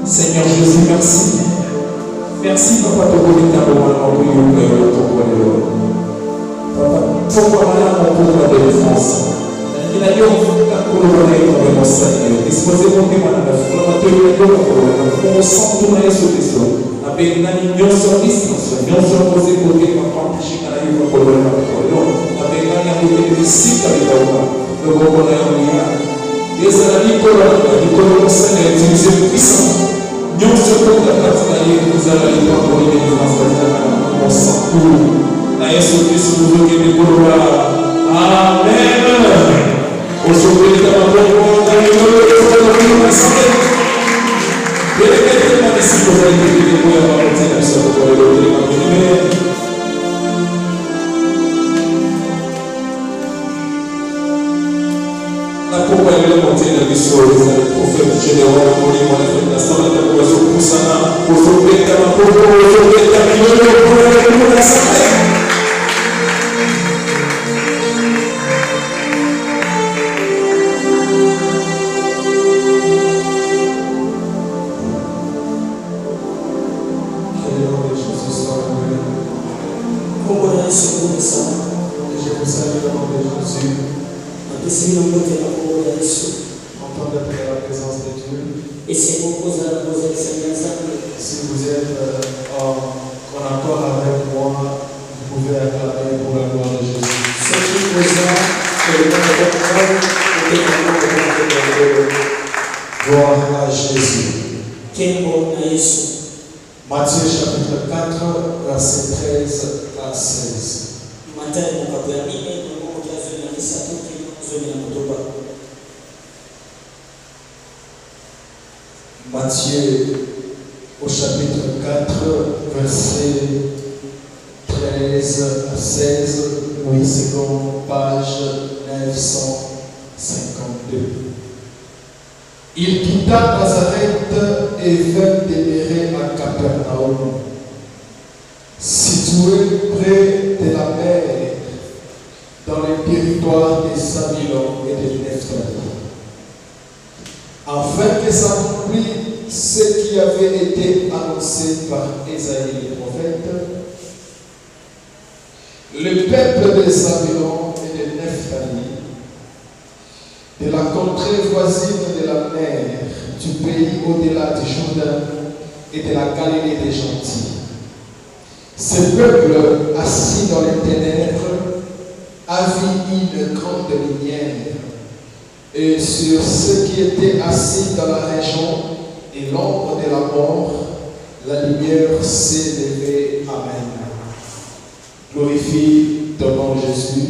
Seigneur Jésus, merci. Merci, Papa, de vous mettre à l'heure pour nous prier ton bonheur. Papa, pourquoi madame, on peut de défense? Il a dit, on peut vraiment Seigneur. Disposez-vous que madame, on va te dire, on sent tout le sur les choses. Avec une union sur distance, union sur vos écoutes, on va empêcher qu'elle aille au problème. Avec une union de disciples, le bonheur, des amis colons, Seigneur, utilisez puissant. Nous sommes la partie nous allons aller pour les défenses on sent tout. La Jésus-Christ nous veut que gloire. Amen. Aujourd'hui, nous avons la compagnie de monter dans l'histoire des prophètes généraux, pour les manifestations de la population poussana, pour sauver ta main, pour sauver ta vie, pour la santé. Que le nom de Jésus soit loué. Je vous salue au nom de Jésus. Entendre la présence de Dieu. Et si vous êtes en accord avec moi, vous pouvez acclamer pour la gloire de Jésus. Gloire à Jésus. Matthieu chapitre 4, verset 13 à 16. Matthieu au chapitre 4, verset 13 à 16, oui, selon page 952. Il quitta Nazareth et vint demeurer à Capernaum, situé près de la mer, dans le territoire de Zabulon et de Nephtali, afin que s'accomplisse ce qui avait été annoncé par Ésaïe le prophète. Le peuple de Zabulon et de Nephtali, de la contrée voisine de la mer, du pays au-delà du Jourdain et de la Galilée des gentils. Ce peuple, assis dans les ténèbres, a vu une grande lumière, et sur ceux qui étaient assis dans la région et l'ombre de la mort, la lumière s'est levée. Amen. Glorifie ton nom, Jésus.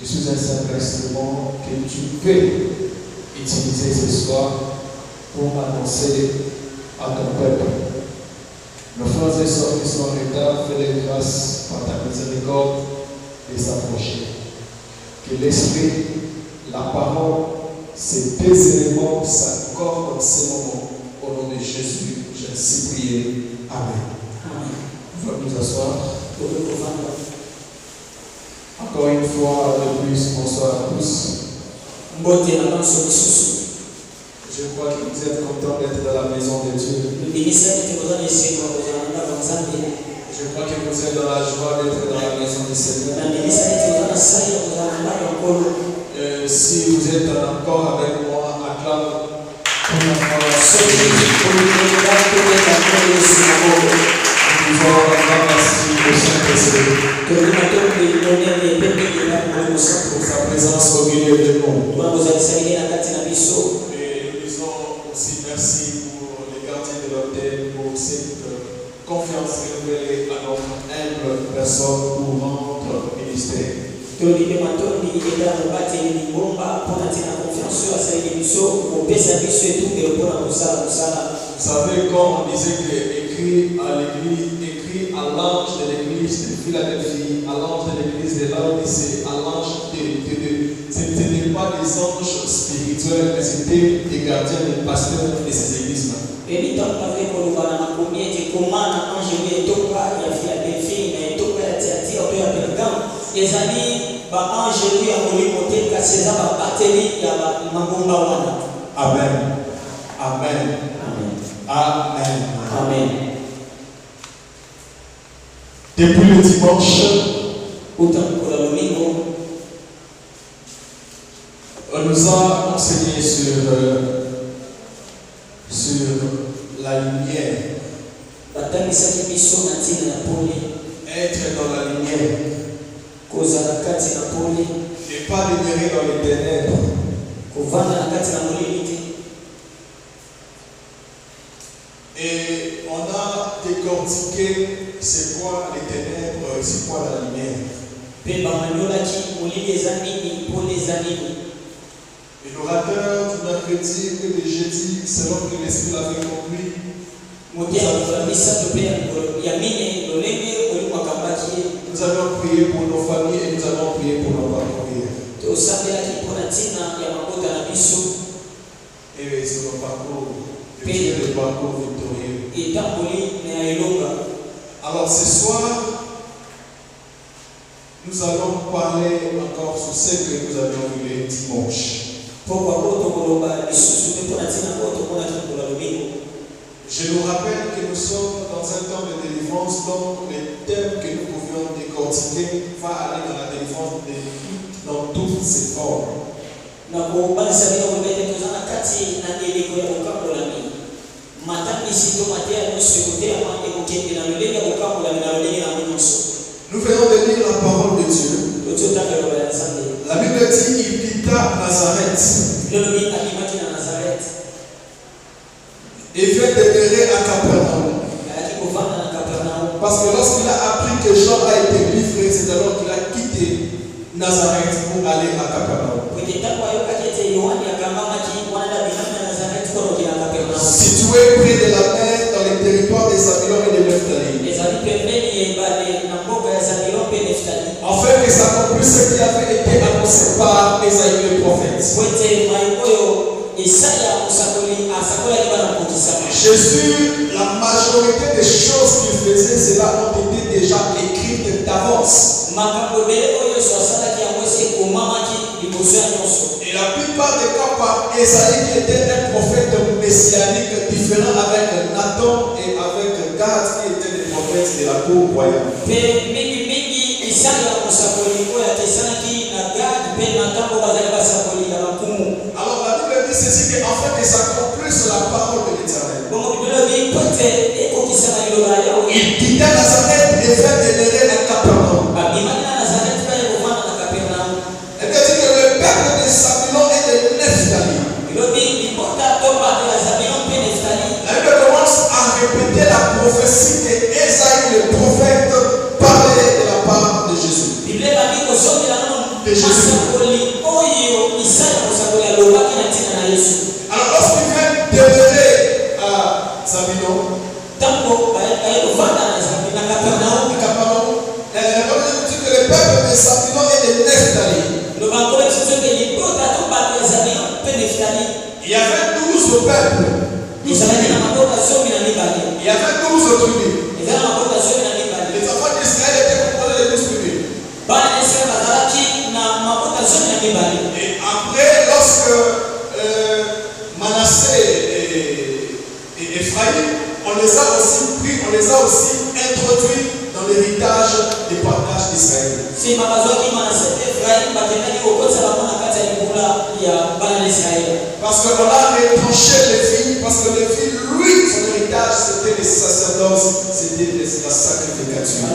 Je suis un simple instrument que tu peux utiliser ce soir pour annoncer à ton peuple. Nos frères et sœurs qui sont en retard, fais-les grâce par ta miséricorde de s'approcher. Que l'esprit, la parole, ces deux éléments s'accordent en ce moment. Au nom de Jésus, j'ai ainsi prié. Amen. Vous pouvez nous asseoir. Encore une fois de plus, bonsoir à tous. Je crois que vous êtes contents d'être dans la maison de Dieu. Je crois que vous êtes dans la joie d'être dans la maison du Seigneur. Si vous êtes en accord avec moi, acclame. Nous pouvons rendre merci au Saint-Esprit pour sa présence au milieu de nous. Et nous disons aussi merci pour les gardiens de l'hôtel pour cette confiance révélée à notre humble personne pour rendre ministère. Vous savez, comme on disait que écrit à l'église, écrit à l'ange de l'église de Philadelphie, à l'ange de l'église de Laodicée, à l'ange ce n'était pas des anges spirituels, mais c'était des gardiens, des pasteurs de ces églises-là. Amen. Amen. Amen. Amen. Depuis le dimanche, on nous a enseigné sur la lumière. Être dans la lumière. Et pas demeurer dans les ténèbres. Et on a décortiqué c'est quoi les ténèbres, c'est quoi la lumière. Et l'orateur du mercredi et du jeudi, selon que l'Esprit l'avait compris, nous allons prier pour nos familles et nous allons prier pour nos parcours. Et sur nos parcours, le parcours victorieux. Alors ce soir, nous allons parler encore sur ce que nous avions vu le dimanche. Je nous rappelle que nous sommes dans un temps de délivrance, donc les thèmes que nous pouvions décortiquer va aller dans la délivrance dans toutes ses formes. Nous venons de lire la parole de Dieu. La Bible dit qu'il quitta Nazareth et vint demeurer à Capernaum. Parce que lorsqu'il a appris que Jean a été livré, c'est alors qu'il a quitté Nazareth pour aller à Capernaum. Situé près de la mer dans les territoires des Zabulon et de Nephtali. Afin que s'accomplisse ce qui avait été annoncé par Ésaïe le prophète. Jésus, la majorité des choses qu'il faisait, cela ont été déjà écrites d'avance. Et la plupart des cas par Ésaïe qui était un prophète messianique différent avec Nathan et avec Gad qui étaient des prophètes de la cour royale. Alors la Bible dit ceci qu'afin que s'accomplisse la parole de l'Éternel, il quitta Nazareth et vint demeurer à Capernaum. Et bien dit que le peuple de Zabulon et de Nephtali. La Bible commence à répéter la prophétie que Ésaïe le prophète parlait de la part de Jésus. Alors lorsqu'il vient demeurer à Zabulon, la Bible dit que le peuple de Zabulon et de Nephtali, il y avait 12 peuples. Il y avait 12 tribus. Les enfants d'Israël étaient composés de 12 tribus. Et après, lorsque Manassé et Ephraïm, on les a aussi pris, on les a aussi introduits dans l'héritage des partages d'Israël. Parce qu'on a retranché les filles, parce que les filles, lui, son héritage, c'était les sacerdoces, c'était la sacrificature.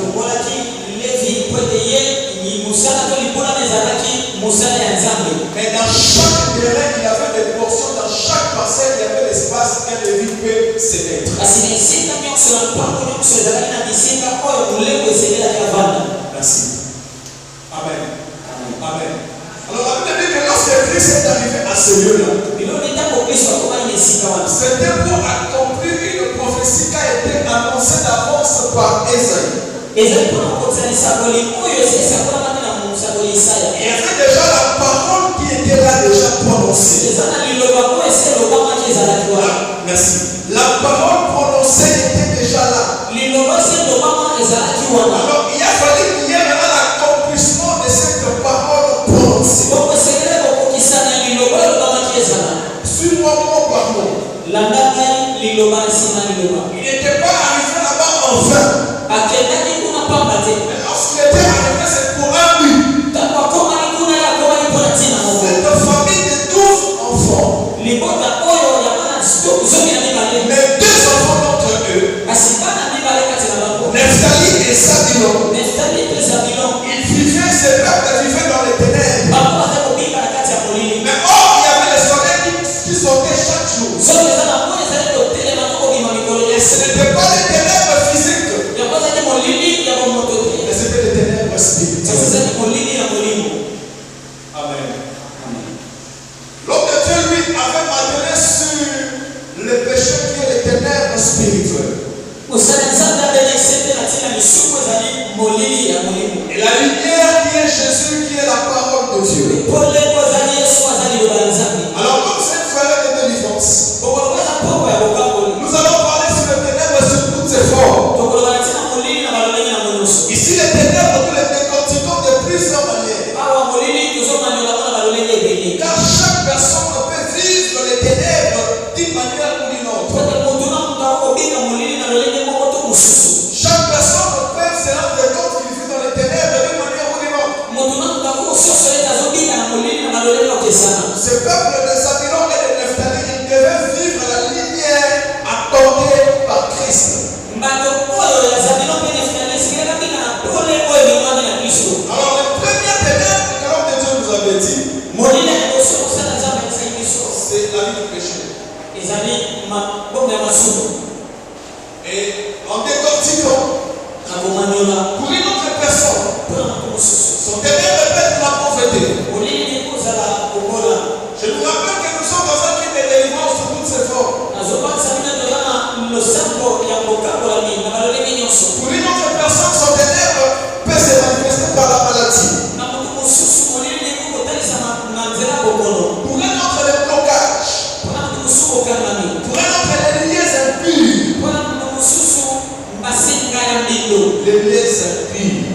Mais dans chaque terrain, il y avait des portions, dans chaque parcelle, il y avait l'espace qu'un lévite peut se mettre. Merci. Amen. Amen. Alors la Bible dit que lorsque Christ est arrivé à ce lieu-là, c'était pour accomplir une prophétie qui a été annoncée d'avance par Ésaïe. Il y avait déjà la parole qui était là déjà prononcée. Merci. La parole prononcée était déjà là. Alors il a fallu qu'il y ait l'accomplissement de cette parole porte. Suis-moi mot par mot. Il n'était pas arrivé là-bas en vain. Mais lorsqu'il était arrivé, c'est pour un but. Cette famille de 12 enfants. Mais 2 enfants d'entre eux, Nephtali et Zabulon, ils vivaient, ces peuples vivaient dans les ténèbres. Mais or, il y avait les soleils qui sortaient chaque jour. Et ce n'était pas les ténèbres physiques, mais c'était les ténèbres spirituelles. Amen. L'homme de Dieu, lui, avait martelé sur le péché qui est les ténèbres spirituelles. Et la lumière qui est Jésus, qui est la parole de Dieu. Alors, comme cette frère de délivrance, nous allons parler sur les ténèbres sur toutes ses formes. Ici, les ténèbres, nous les décortiquons de plusieurs manières. Car chaque personne peut vivre les ténèbres d'une manière ou d'une autre. Chaque personne peut se rendre compte qu'il vit dans les ténèbres d'une manière ou d'une autre. Ce peuple de Zabulon et de Nephtali, ils devaient vivre la lumière accordée par Christ. Alors, les premières ténèbres que l'homme de Dieu nous avait dit, c'est la vie du péché. Et en décortiquant, pour une autre personne, son ténèbre peut être la pauvreté. Je vous rappelle que nous sommes dans un kit de délivrance sous toutes ses formes. Pour une autre personne, son ténèbre peut se manifester par la maladie. Pour un autre, le blocage. Pour un autre, les liens impurs. Les liens impurs.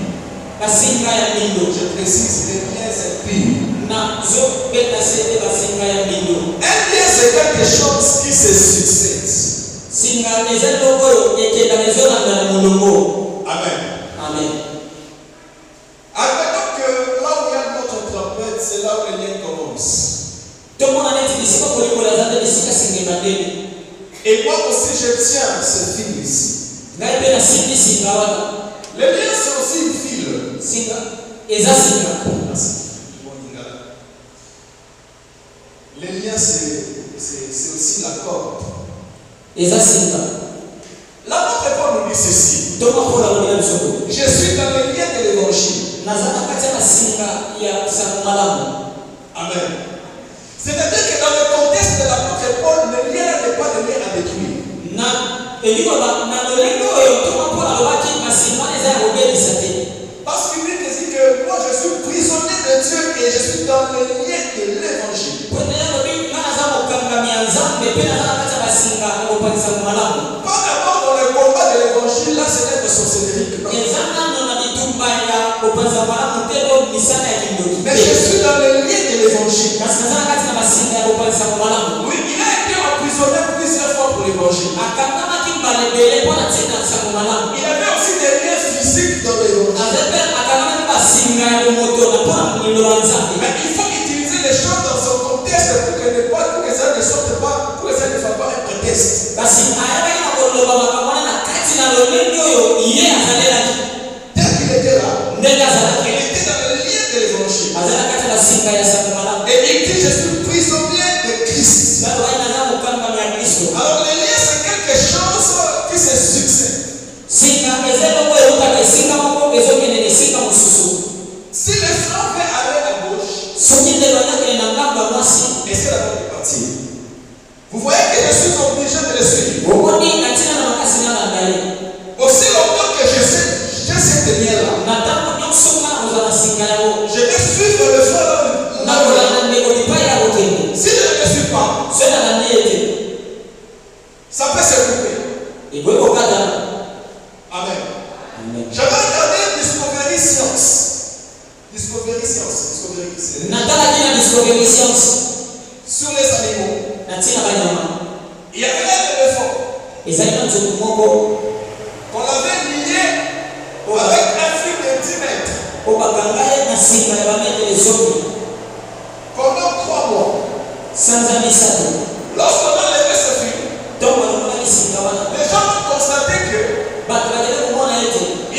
Je précise, les liens impurs. Un lien, c'est quelque chose qui se succède. Amen. Admettons que là où il y a notre trompette, c'est là où le lien commence. Et moi aussi, je tiens ce fil ici. Le lien, c'est aussi une fil. Le lien, c'est aussi la corde. L'apôtre Paul nous dit ceci. Je suis dans le lien de l'évangile. Amen. C'est-à-dire que dans le contexte de l'apôtre Paul, le lien n'est pas de lien à détruire. Parce qu'il dit que moi je suis prisonnier de Dieu et je suis dans le lien de l'évangile. Pas d'abord dans le combat de l'évangile, là c'est d'être sorcellerie. Mais je suis dans le lien de l'évangile. Oui, il a été emprisonné plusieurs fois pour l'évangile. Il avait aussi des liens physiques dans l'évangile. Mais il faut utiliser les choses dans son contexte pour que ça ne sorte pas, pour que ça ne soit pas un prétexte. Tel qu'il était là, il était dans le lien de l'évangile. Et il dit, je suis prisonnier de Christ. Alors le lien, c'est quelque chose qui se succède. Si le frère veut aller à gauche, essaie d'abord de partir. Vous voyez que je suis obligé de le suivre. Aussi longtemps que j'ai cette lien-là, je vais suivre le frère. Si je ne le suis pas, ça peut se couper. Amen. Je vais regarder Discovery Science. Discovery historique. Sur les animaux, il y avait un éléphant qu'on avait lié avec un fil de 10 mètres pendant 3 mois. Lorsqu'on a levé ce fil, les gens ont constaté qu'il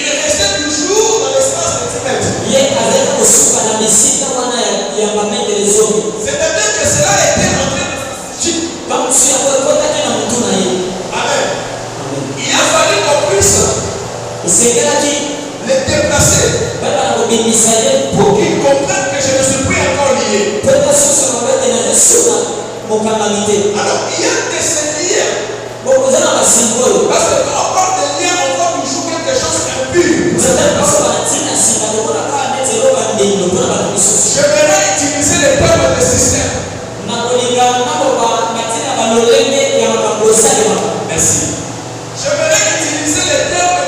restait toujours dans l'espace de 10 mètres. C'est-à-dire que cela était en train de se Amen. Il a fallu qu'on puisse les déplacer pour qu'ils comprennent que je ne suis plus encore lié. Alors, il y a des liens. Parce que quand on parle de liens, on voit toujours quelque chose d'impur. Je vais utiliser les termes de système. Merci. Je vais utiliser les termes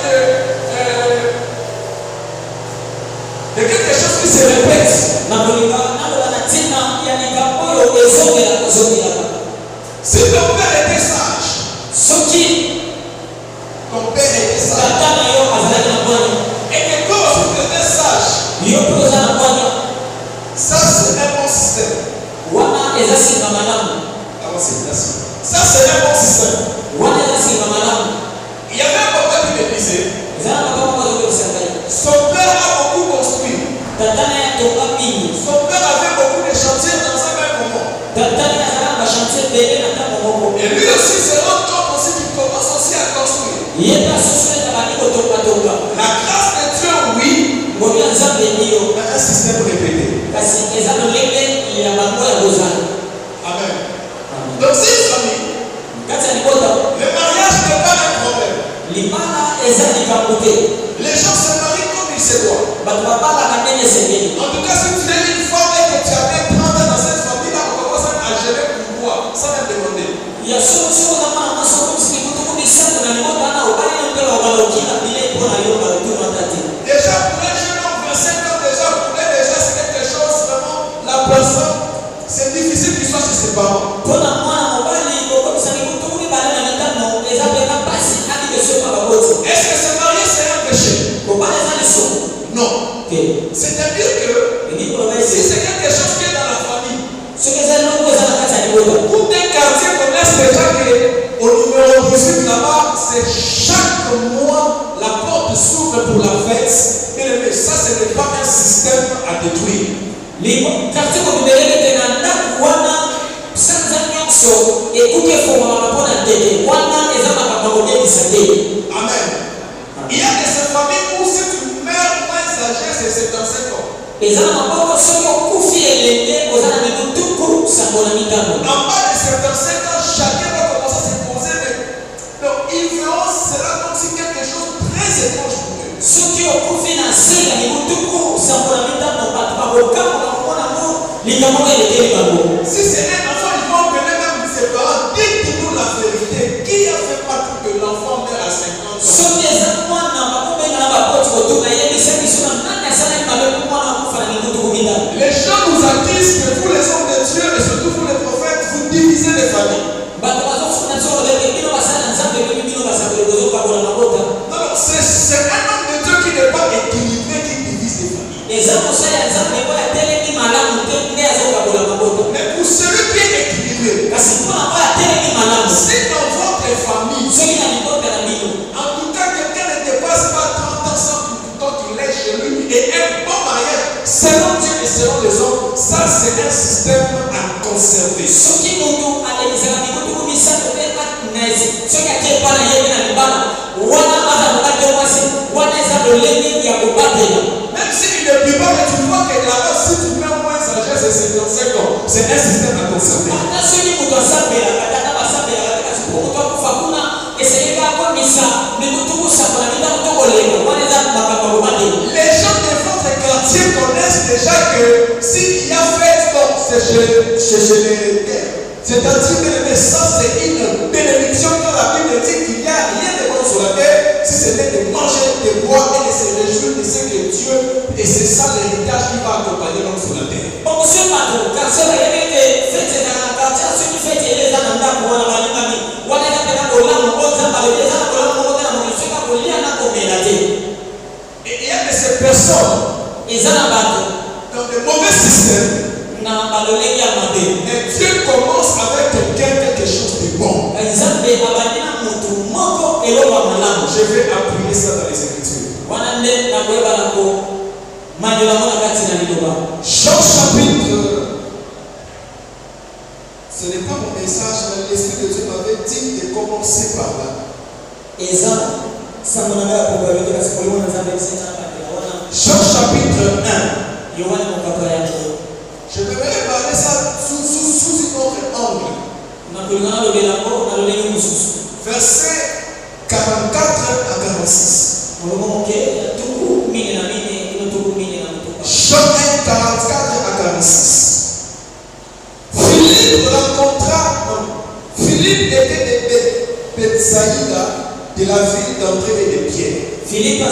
de quelque chose qui se répète. Si ton père était sage, ton père était sage, et que toi aussi tu étais sage, ça c'est un bon système. Ça c'est un bon système. Il y avait un papa qui me disait, son père a beaucoup construit. Son père avait beaucoup de chantiers dans un même moment. Et lui aussi se rend compte aussi qu'il commence aussi à construire. La grâce de Dieu, oui, mais un système répété. Amen. Donc c'est une famille. Le mariage n'est pas un problème. Les gens se marient comme ils se doivent. En tout cas, si tu es une femme et que tu as bien 30 ans dans cette famille, là, on commence à gérer pour toi, sans même demander. Déjà, pour un jeune homme, 25 ans, déjà, pour elle, déjà, c'est quelque chose, vraiment, la personne, c'est difficile qu'il soit chez ses parents. Est-ce que se marier, c'est un péché? Non. C'est-à-dire que si c'est quelque chose qui est dans la famille, tout un quartier connaisse déjà qu'au numéro 18 là-bas, c'est chaque mois la porte s'ouvre pour la fête. Mais ça, ce n'est pas un système à détruire. Amen. Il y a des familles où si tu meurs moins âgé, c'est 75 ans. En bas de 75 ans, chacun va commencer à se poser. Donc, ils verront cela comme si quelque chose de très étrange pour eux. Si c'est un enfant, ils vont appeler même ses parents. Dites-nous la vérité. Qui a fait partie que l'enfant meurt à 50 ans? Les gens nous accusent que vous, les hommes de Dieu, et surtout vous, les prophètes, vous divisez les familles. Non, c'est un homme de Dieu qui n'est pas équilibré qui divise les familles. Mais pour celui qui est équilibré, si dans votre famille, en tout cas, quelqu'un ne dépasse pas 30 ans sans pourtant qu'il est chez lui, et un bon mariage, selon Dieu et selon les hommes, ça c'est un système à conserver. Même s'il ne peut pas, mais tu vois que là-bas, si tu mets moins âgé, c'est 55 ans. C'est un système à conserver. Les gens de votre quartier connaissent déjà que s'il y a fête, c'est chez les terres. C'est-à-dire que ça, c'est une bénédiction quand la Bible dit qu'il n'y a rien de bon sur la terre si ce n'est de manger, de boire et de se réjouir de ce que Dieu, et c'est ça l'héritage qui va accompagner l'homme sur la terre. système. Et Dieu commence avec quelqu'un quelque chose de bon. Je vais appuyer ça dans les Écritures. Jean chapitre. Ce n'est pas mon message, mais l'Esprit de Dieu m'avait dit de commencer par là. Jean chapitre 1. Je devrais parler ça sous un autre angle. Verset 44 à 46. Jean 1, 44 à 46. Philippe était de Bethsaïda, de la ville d'André et de Pierre. Philippe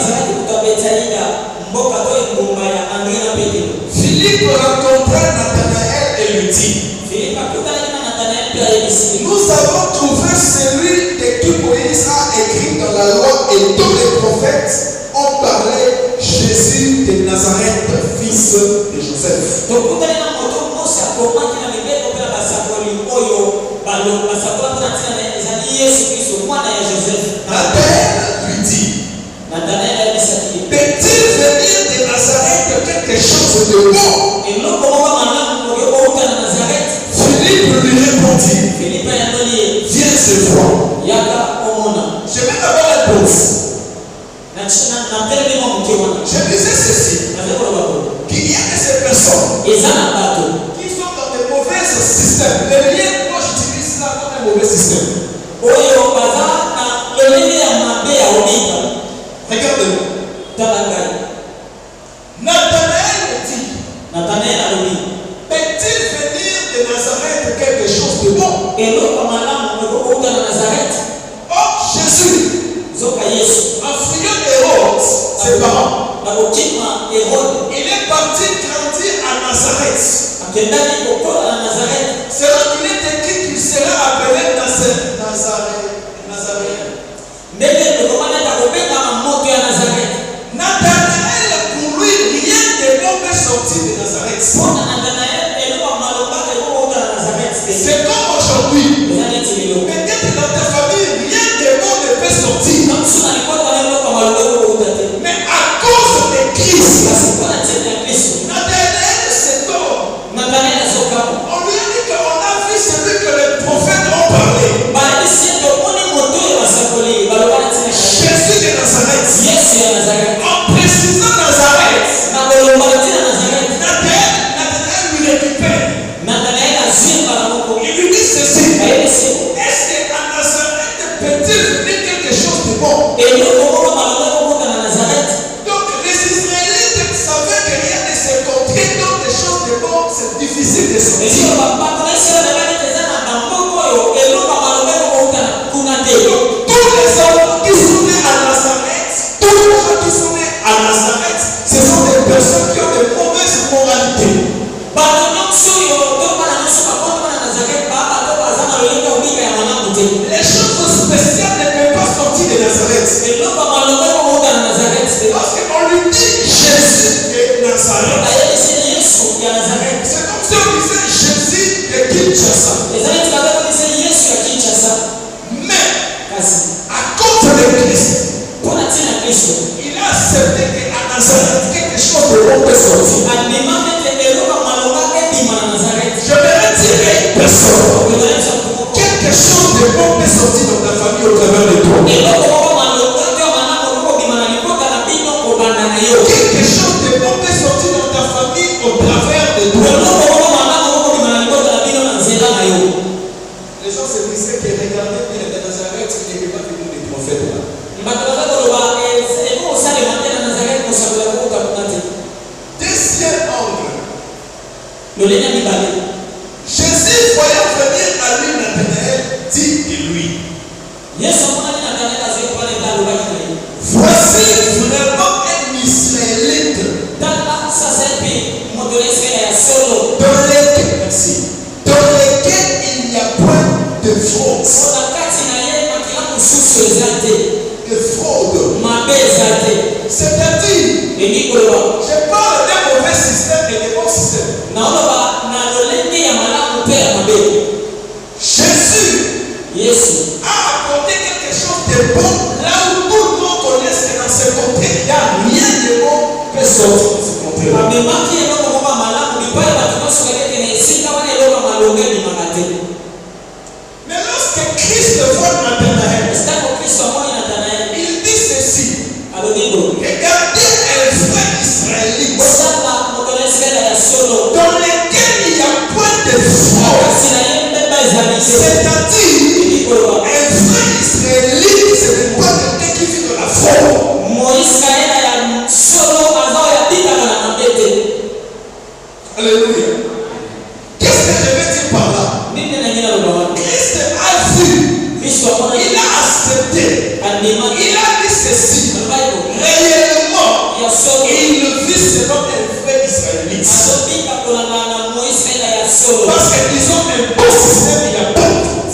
rencontra Nathanaël et lui dit: nous avons trouvé celui de qui Moïse a écrit dans la loi et tous les prophètes ont parlé, Jésus de Nazareth, fils de Joseph. Nathanaël lui dit: peut-il venir de Nazareth quelque chose de bon? Philippe lui répondit: viens ce soir. Je vais d'abord répondre. Je disais ceci, qu'il y a de ces personnes qui sont dans de mauvais systèmes. Le lien, moi j'utilise ça comme un mauvais système. Regardez-moi. Nathanaël dit: peut-il venir de Nazareth quelque chose de bon? Oh Jésus, en fuyant Hérode, ses parents, il est parti grandir à Nazareth. C'est là qu'il est écrit qu'il sera appelé Nazaréen. Nathanaël, pour lui, rien de bon peut sortir de Nazareth. C'est comme aujourd'hui. Peut-être dans ta famille, rien de bon ne peut sortir. Mais à cause de Christ, Nathanaël s'est homme. On lui a dit qu'on a vu celui que les prophètes ont parlé. Jésus de Nazareth. En précisant Nazareth, Nathanaël lui récupère. Il lui dit ceci: est-ce qu'à Nazareth peut-il venir quelque chose de bon? Donc les Israélites savaient que rien ne se contrôle dans des choses de bon, c'est difficile de sortir. Tous les hommes qui sont nés à Nazareth, tous les gens qui sont nés à Nazareth, ce sont des personnes qui ont de mauvaises moralités. Les choses spéciales ne peuvent pas sortir de Nazareth. Parce qu'on lui dit Jésus de Nazareth. C'est comme si on disait Jésus de Kinshasa. Mais à cause de Christ, il a accepté qu'à Nazareth quelque chose de bon peut sortir. Je vais retirer une personne. Quelque chose de bon peut sortir dans ta famille au travers de toi. Quelque chose de bon peut sortir dans ta famille au travers de toi. Les gens se disaient que regardez bien de Nazareth, il n'y avait pas venu des prophètes là. Deuxième angle. Jésus, voyant venir à lui Nathanaël, dit de lui: voici vraiment un Israélite dans lequel il n'y a point de fraude. De fraude. C'est-à-dire, je parle d'un mauvais système et d'un bon système. Jésus a apporté quelque chose de bon là où tout le monde connaît que dans ce côté, il n'y a rien de bon qui peut sortir de ce côté. Mais lorsque Christ voit Nathanaël, il dit ceci. Regardez un frère israélite dans lequel il n'y a point de fraude. C'est-à-dire, un frère israélite, ce n'est pas quelqu'un qui vit de la fraude. Alléluia. Qu'est-ce que je veux dire par là? Christ a vu, il a accepté, il a dit ceci. Réellement, il le vit selon un frère israélite. Parce qu'ils ont un bon système, il y a pas de faute.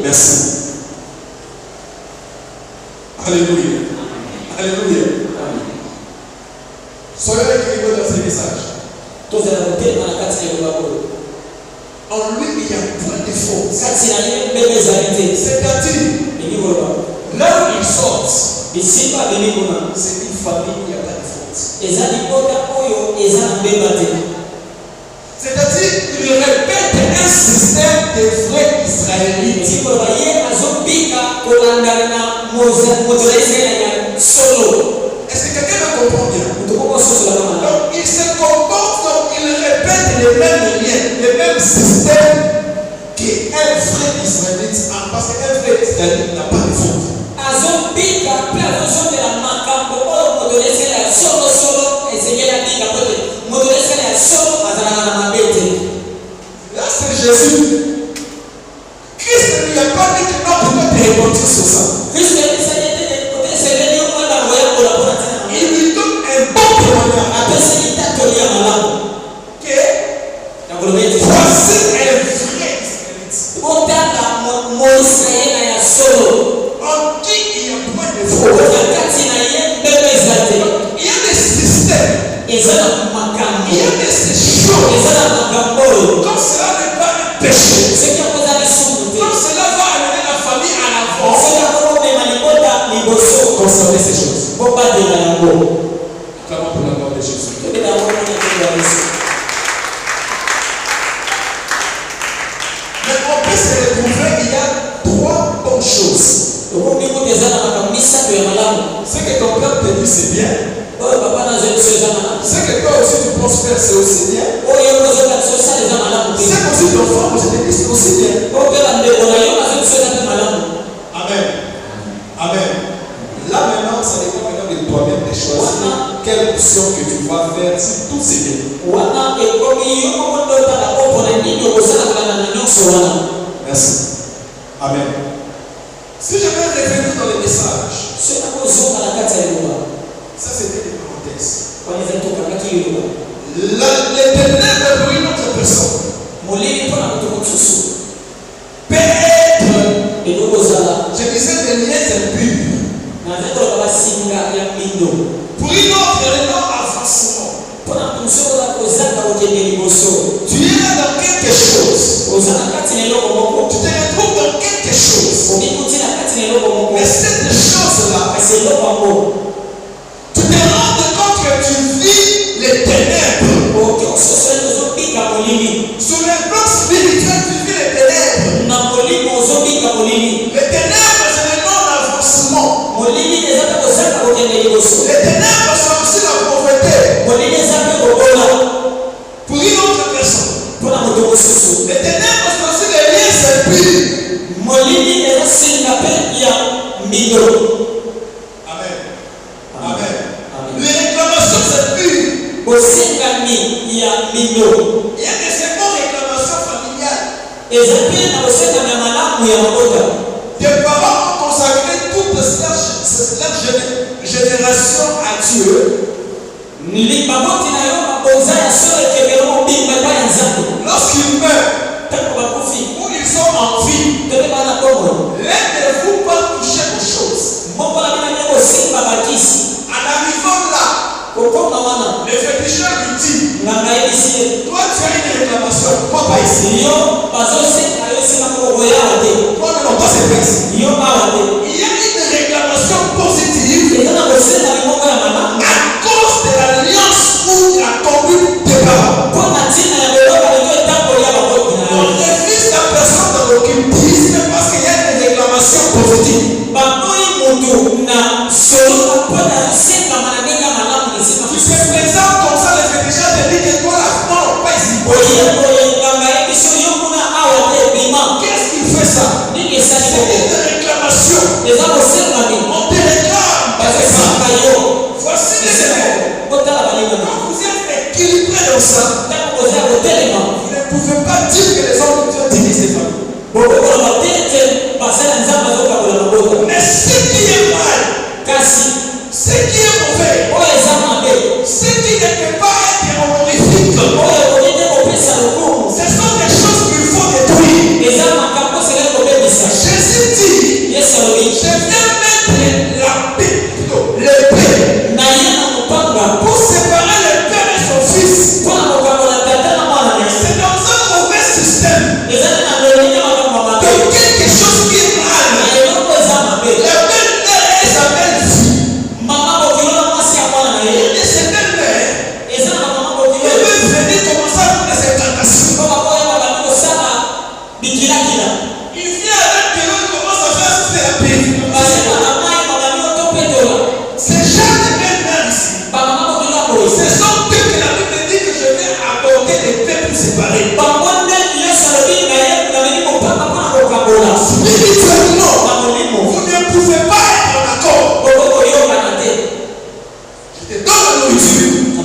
Merci. Alléluia. Alléluia. Soyez équilibrés dans ces messages. En lui, il y a point de faute. C'est-à-dire, là où ils sortent, c'est une famille où il n'y a pas de faute. C'est-à-dire, il répète un système de vrais israélites. Est-ce que quelqu'un me comprend bien? Donc, il se comporte comme il répète les mêmes liens, les mêmes systèmes qu'un vrai israélite a. Parce qu'un vrai israélite n'a pas de faute. Là, c'est Jésus. Christ ne lui a pas dit que non, tu dois te repentir sur ça. Il lui donne un bon témoignage. Voici un vrai israélite. En qui il y a point de faute. Il y a des systèmes. Il y a des choses. Comme cela n'est pas un péché. Comme cela va amener la famille à l'avant. Conservez ces choses. Clamons pour la gloire de Jésus. Mais on peut se retrouver, il y a trois bonnes choses. Ce que ton père te dit, c'est bien. Ce que toi aussi tu penses faire, c'est aussi bien. Ce que aussi ton frère, je te dis, c'est aussi bien. Amen. Amen. Là maintenant, ça dépend maintenant de toi-même de choisir quelle option que tu vas faire si tout c'est bien. Merci. Amen. Si je vais revenir dans le message, ça c'était des parenthèses. Les ténèbres pour une autre personne peut être, je disais, des liens impurs. Pour une autre, il y a un avancement. Tu es là dans quelque chose. Tu te retrouves dans quelque chose. Mais cette chose-là, tu te rends compte que tu vis les ténèbres. Sur le plan spirituel, tu vis les ténèbres. Les ténèbres, c'est le nom d'avancement. Les ténèbres sont aussi la pauvreté. Pour une autre personne. Les ténèbres sont aussi les liens impies. Amen. Amen. Les réclamations impies. Il y a des secondes réclamations familiales. Tes parents ont consacré toute leur génération à Dieu. Lorsqu'ils meurent, ou ils sont en vie, l'un de vous pas toucher aux choses. En arrivant là, Le féticheur lui dit, toi tu as une réclamation, moi pas ici. Toi non, toi c'est pas ici. Il y a une réclamation positive à cause de l'alliance où il a conduit tes parents. On refuse la personne dans l'occultisme parce qu'il y a une réclamation positive. Tu te présentes comme ça, le féticheur te dit que toi là, non, pas ici. Qu'est-ce qu'il fait ça? C'est une réclamation. On te réclame. Voici les éléments. Quand vous êtes équilibré dans ça, vous ne pouvez pas dire que les hommes de Dieu divisent les familles. Mais ce qui est mal, ce qui est mauvais, ce qui ne peut pas être honorifique, ce sont des choses qu'il faut détruire. Jésus dit, je viens mettre la paix, l'épée, pour séparer le père et son fils. C'est dans un mauvais système de quelque chose qui est mal. La belle-mère et sa belle-fille. Et ses belles-mères, ils peuvent venir commencer à faire des incantations. Il vient avec eux, il commence à faire thérapie. Ces gens de belles-mères ici, ce sont eux que la Bible dit que je viens apporter les paix pour séparer. Spirituellement, vous ne pouvez pas être en accord. Je te donne la nourriture, je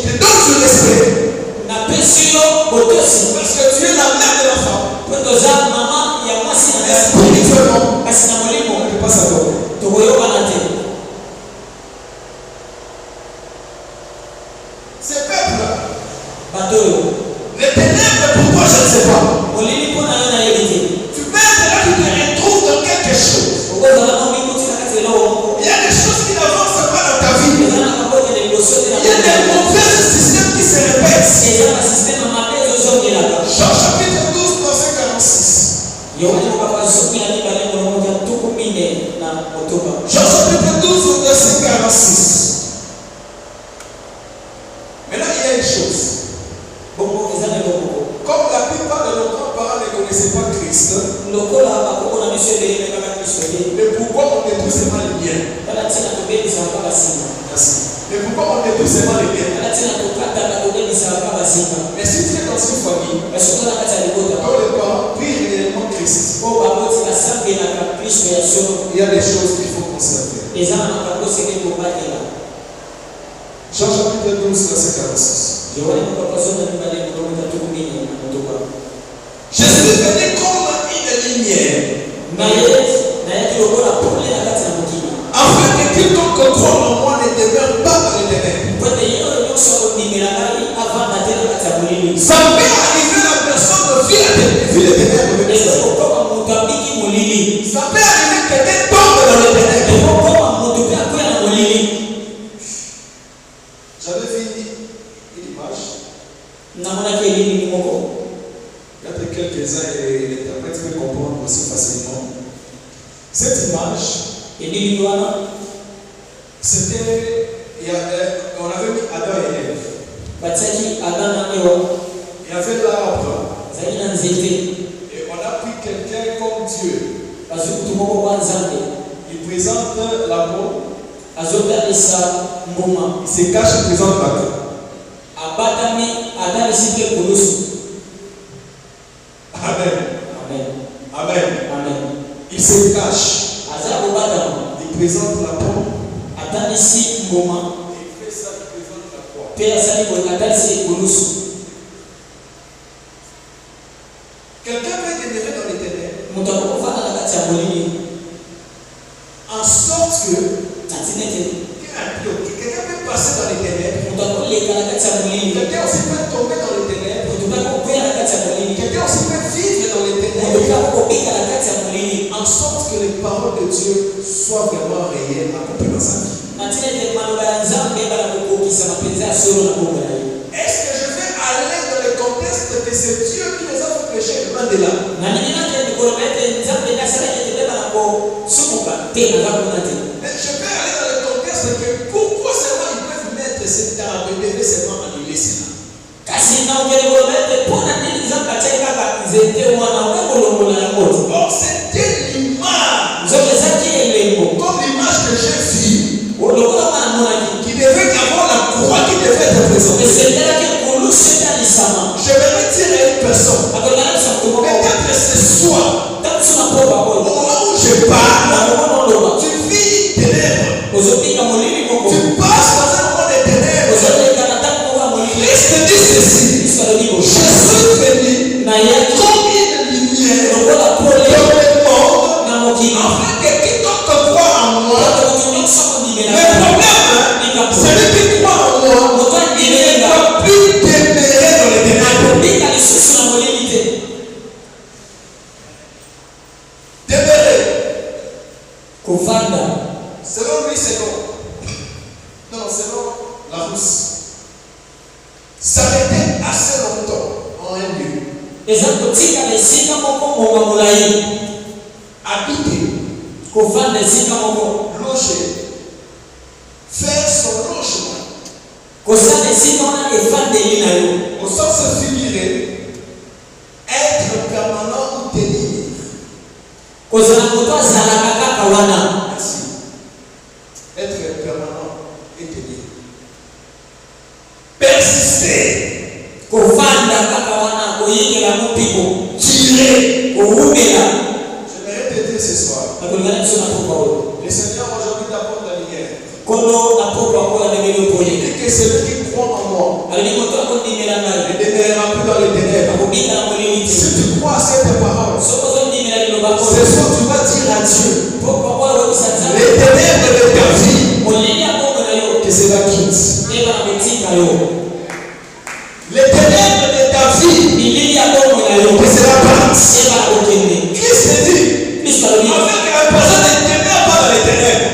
te donne du respect, parce que tu es la mère de la femme. Mais spirituellement, on ne peut pas savoir. Ces peuples-là, les ténèbres, pourquoi je ne sais pas. Tu peux être là, tu te retrouves dans quelque chose. Il y a des choses qui n'avancent pas dans ta vie. Il y a des mauvais systèmes qui se répètent. Jean chapitre 12, verset 46. Jean chapitre 12, verset 46. Maintenant, il y a une chose. Comme la plupart de nos grands-parents ne connaissaient pas Christ, mais pourquoi on détruit seulement les biens? Merci. Mais pourquoi on détruit seulement les biens? Mais si tu es dans une famille, dont les parents prient réellement Christ, il y a des choses qu'il faut conserver. Jean chapitre 12, verset 46. Jésus est venu comme une lumière, afin que quiconque croit en moi ne demeure pas dans les ténèbres. Ça peut arriver la personne vit les ténèbres. Ça peut arriver que quelqu'un tombe dans les ténèbres. J'avais vu une image. Peut-être quelques-uns et l'interprète peut comprendre aussi facilement. Cette image, c'était, on avait mis Adam et Ève. Il y avait l'arbre. Et on a pris quelqu'un comme Dieu. Il présente la peau. Il se cache, il présente la peau. Amen. Amen. Il se cache. Il présente la peau. Et il fait ça, il présente la croix. Quelqu'un peut demeurer dans les ténèbres en sorte que quelqu'un peut passer dans les ténèbres. Quelqu'un aussi peut tomber dans les ténèbres. Quelqu'un aussi peut vivre dans les ténèbres. En sorte que les paroles de Dieu soient vraiment réelles, accomplies dans sa vie. Est-ce que je vais aller dans le contexte que c'est Dieu qui nous a fait pécher loin de là? Mais je peux aller dans le contexte que pourquoi seulement ils peuvent mettre cette arbre bébé seulement en laisser là? Or c'était l'image, comme l'image que j'ai vue, qui devait avoir la croix qui devait être présentée. Je vais dire à une personne, peut-être ce soir, au moment où je parle, tu vis ténèbres, tu passes dans un moment de ténèbres. Christ dit ceci, je suis venu comme une lumière dans le monde, afin que quiconque croit en moi. Le problème, celui qui croit en moi, il ne va plus demeurer dans les ténèbres. Demeurer. Selon lui, c'est bon. Non, selon la Russe. S'arrêter assez longtemps en un lieu. Habiter. Loger. Faire son logement. Au sens figuré, être permanent ou tenir. Merci. Être permanent et tenir. Persister. Tirer. J'aimerais t'aider ce soir. Le Seigneur aujourd'hui t'apporte la lumière. Il dit que celui qui croit en moi ne demeurera plus dans les ténèbres. Si tu crois à cette parole, ce soir tu vas dire à Dieu les ténèbres de ta vie que cela quitte. Les ténèbres de ta vie que cela passe. Christ dit afin que la personne ne demeure pas dans les ténèbres.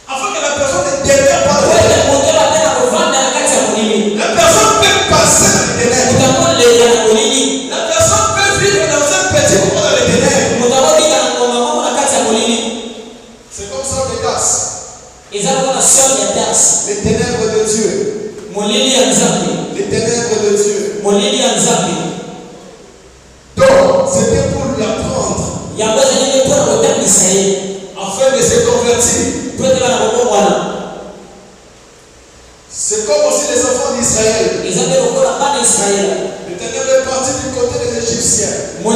Afin que la personne ne demeure pas dans les ténèbres. La personne peut passer dans les ténèbres. La personne peut vivre dans un petit moment dans les ténèbres. C'est comme ça que tasse. Les ténèbres de Dieu. Les ténèbres de Dieu. Donc, c'était pour l'apprendre. Afin de se convertir. C'est comme aussi les enfants d'Israël. Le ténèbre est parti du côté des Égyptiens. Pour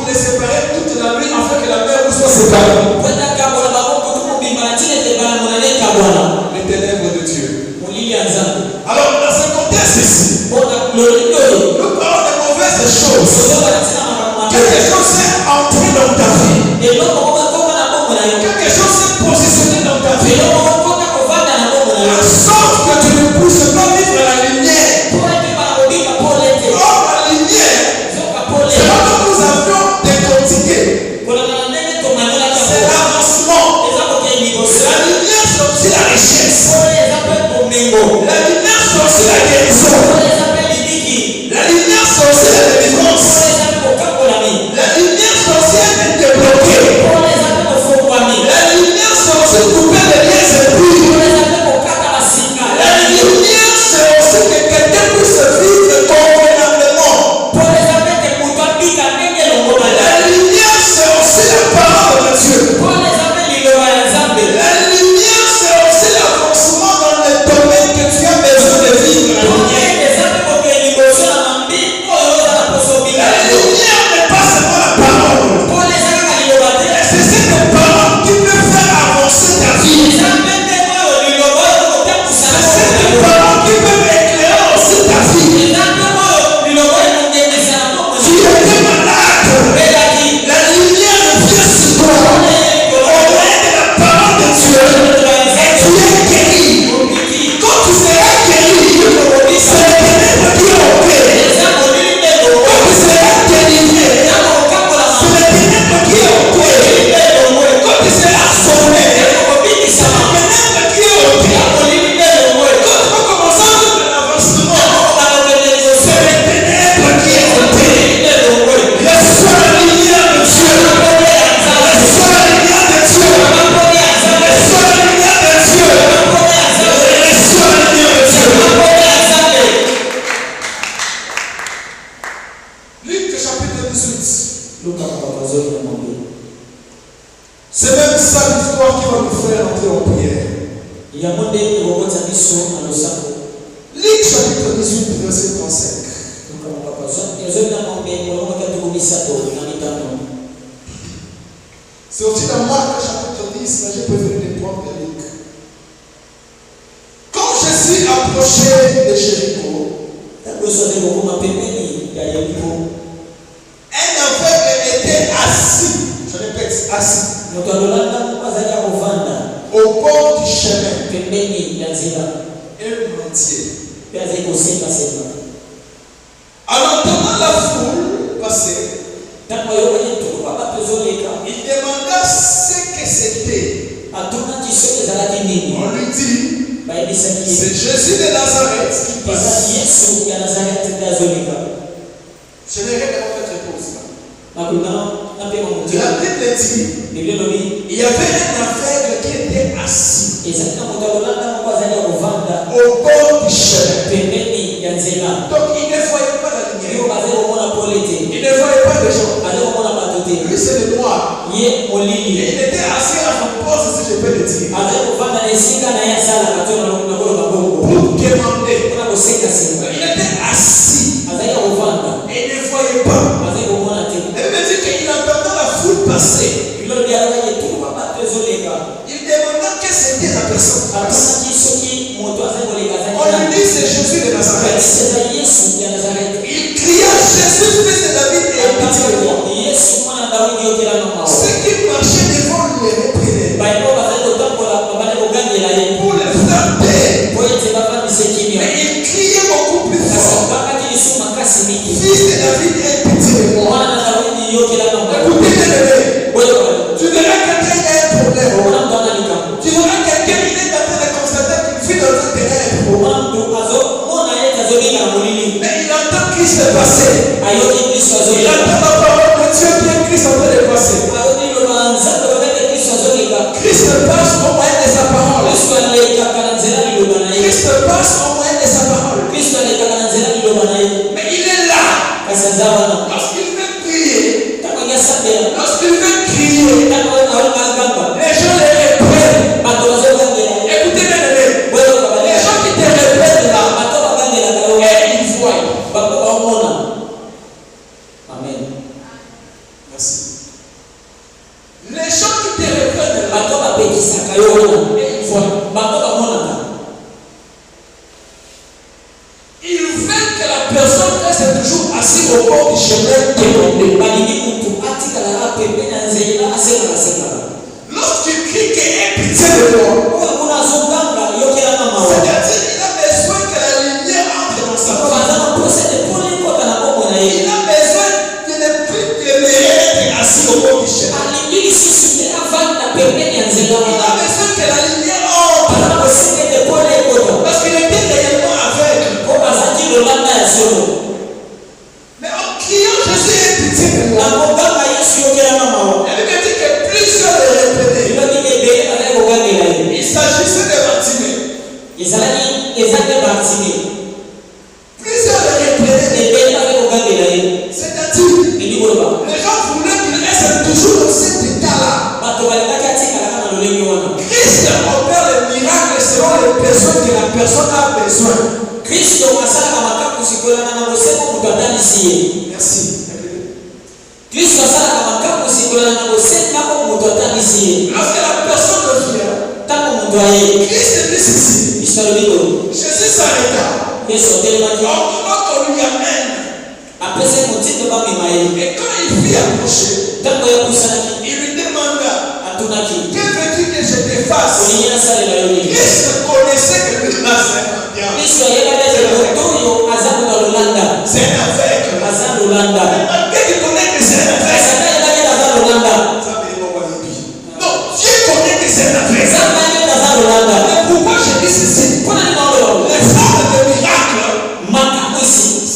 les séparer toute la nuit afin que la mer soit séparée. Les ténèbres de Dieu. Alors, dans ce contexte ici, nous parlons de mauvaises choses. Quelque chose s'est entré dans ta vie. Quelque chose s'est positionné dans ta vie. En sorte que tu ne puisses pas vivre la lumière. Or, la lumière, c'est là que nous avions décortiqué. C'est l'avancement. La lumière, c'est aussi la richesse. La lumière, c'est aussi la guérison. La lumière, c'est aussi la délivrance. La lumière, c'est aussi être débloqué. La lumière, c'est aussi couper les liens épris. La lumière, c'est aussi que quelqu'un puisse vivre convenablement. La lumière, c'est aussi la parole de Dieu. La lumière, c'est aussi l'avancement dans le domaine que tu as besoin de vivre. La lumière. Luc chapitre 18, verset 35. C'est aussi dans Marc chapitre 10, mais j'ai préféré les prendre de Luc. Quand Jésus approchait de Jéricho, un aveugle était assis, je répète, assis, au bord du chemin, et mendier. En entendant la foule passer, il demanda ce que c'était. On lui dit, c'est Jésus de Nazareth qui passe. Je n'ai rien à votre réponse là. La Bible dit, il y avait un aveugle qui était assis au bord du chemin. Donc il ne voyait pas la lumière. Il ne voyait pas les gens. Lui c'est le noir. Et il était assis à son poste, si je peux le dire, pour demander. Il était assis et il ne voyait pas. Elle me dit qu'il entendait la foule passer. Il demanda que c'était la personne. On lui dit c'est Jésus de Nazareth. Il cria Jésus, fils de David, et pitié de moi. Ceux qui marchaient devant lui reprenaient pour le frapper. Mais il criait beaucoup plus fort. Fils de David, et pitié de moi. Écoutez bien, tu verras quelqu'un qui a un problème. Tu verras quelqu'un qui est en train de constater qu'il vit dans un ténèbre. Mais il entend Christ passer. Il entend la parole de Dieu qui est Christ en train de passer. Christ passe au moyen de sa parole. Christ passe au moyen de sa parole. Mais il est là. Lorsqu'il veut prier, les gens les reprennent. Écoutez bien, les gens qui te reprennent là, et ils voient. Amen. Merci. Les gens qui te reprennent là, Et ils voient. ils veulent que la personne reste toujours assise au bord du chemin. Lorsque tu cries qu'il ait pitié de moi, c'est-à-dire il a besoin que la lumière entre dans sa vie. Il a besoin de ne plus être assis au bord du chemin. Il a besoin que la lumière entre. Parce qu'il était réellement aveugle. Mais en criant Jésus ait pitié de moi, elle me dit que plusieurs le reprenaient. Il s'agissait de Bartimée. Plusieurs le reprenaient. C'est-à-dire, les gens voulaient qu'il reste toujours dans cet état-là. Christ opère le miracle selon les personnes que la personne a besoin. Merci. Lorsque la personne vient, Christ dit ceci. Jésus s'arrêta. On lui amène. Et quand il fit approcher, il lui demanda, que veux-tu que je te fasse? Christ connaissait que lui là c'est un mendiant. C'est un aveugle. Malgré qu'il connaît que c'est un aveugle. Non, Dieu connaît que c'est un aveugle. Mais pourquoi je dis ceci? Les formes de miracles,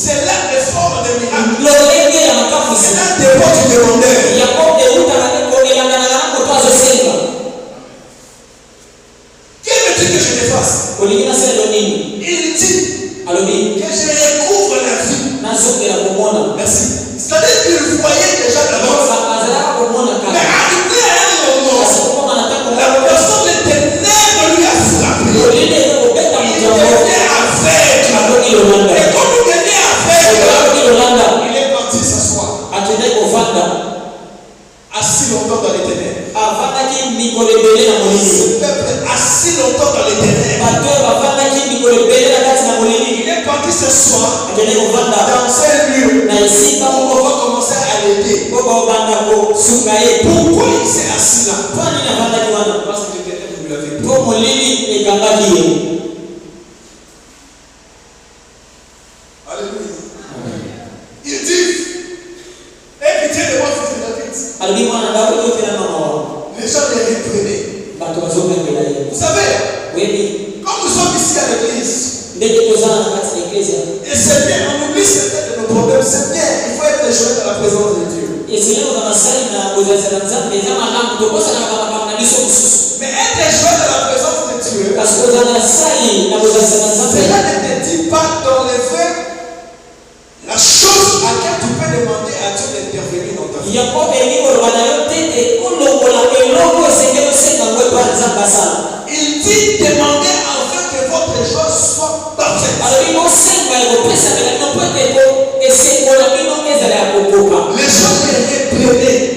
c'est là les formes de miracles. C'est là des portes du demandeur. Que veux-tu que je te fasse? Il dit que je recouvre la vie. Merci. C'est-à-dire qu'il voyait déjà d'abord. Mais arrivé à un moment, la personne des ténèbres lui a frappé. Pourquoi il s'est assis là? Parce que quelqu'un vous l'avait dit. Alléluia. Il dit, évitez de voir ce que David. Les gens les reprenaient. Vous savez, comme nous sommes ici à l'église, et c'est bien, on oublie certains de nos problèmes, c'est bien, il faut être joint dans la présence de Dieu. Mais être joint dans la présence de Dieu, cela ne te dit pas dans les faits la chose à laquelle tu peux demander à Dieu d'intervenir dans ta vie. Il dit demander afin que votre joie soit parfaite. Les gens les reprenaient.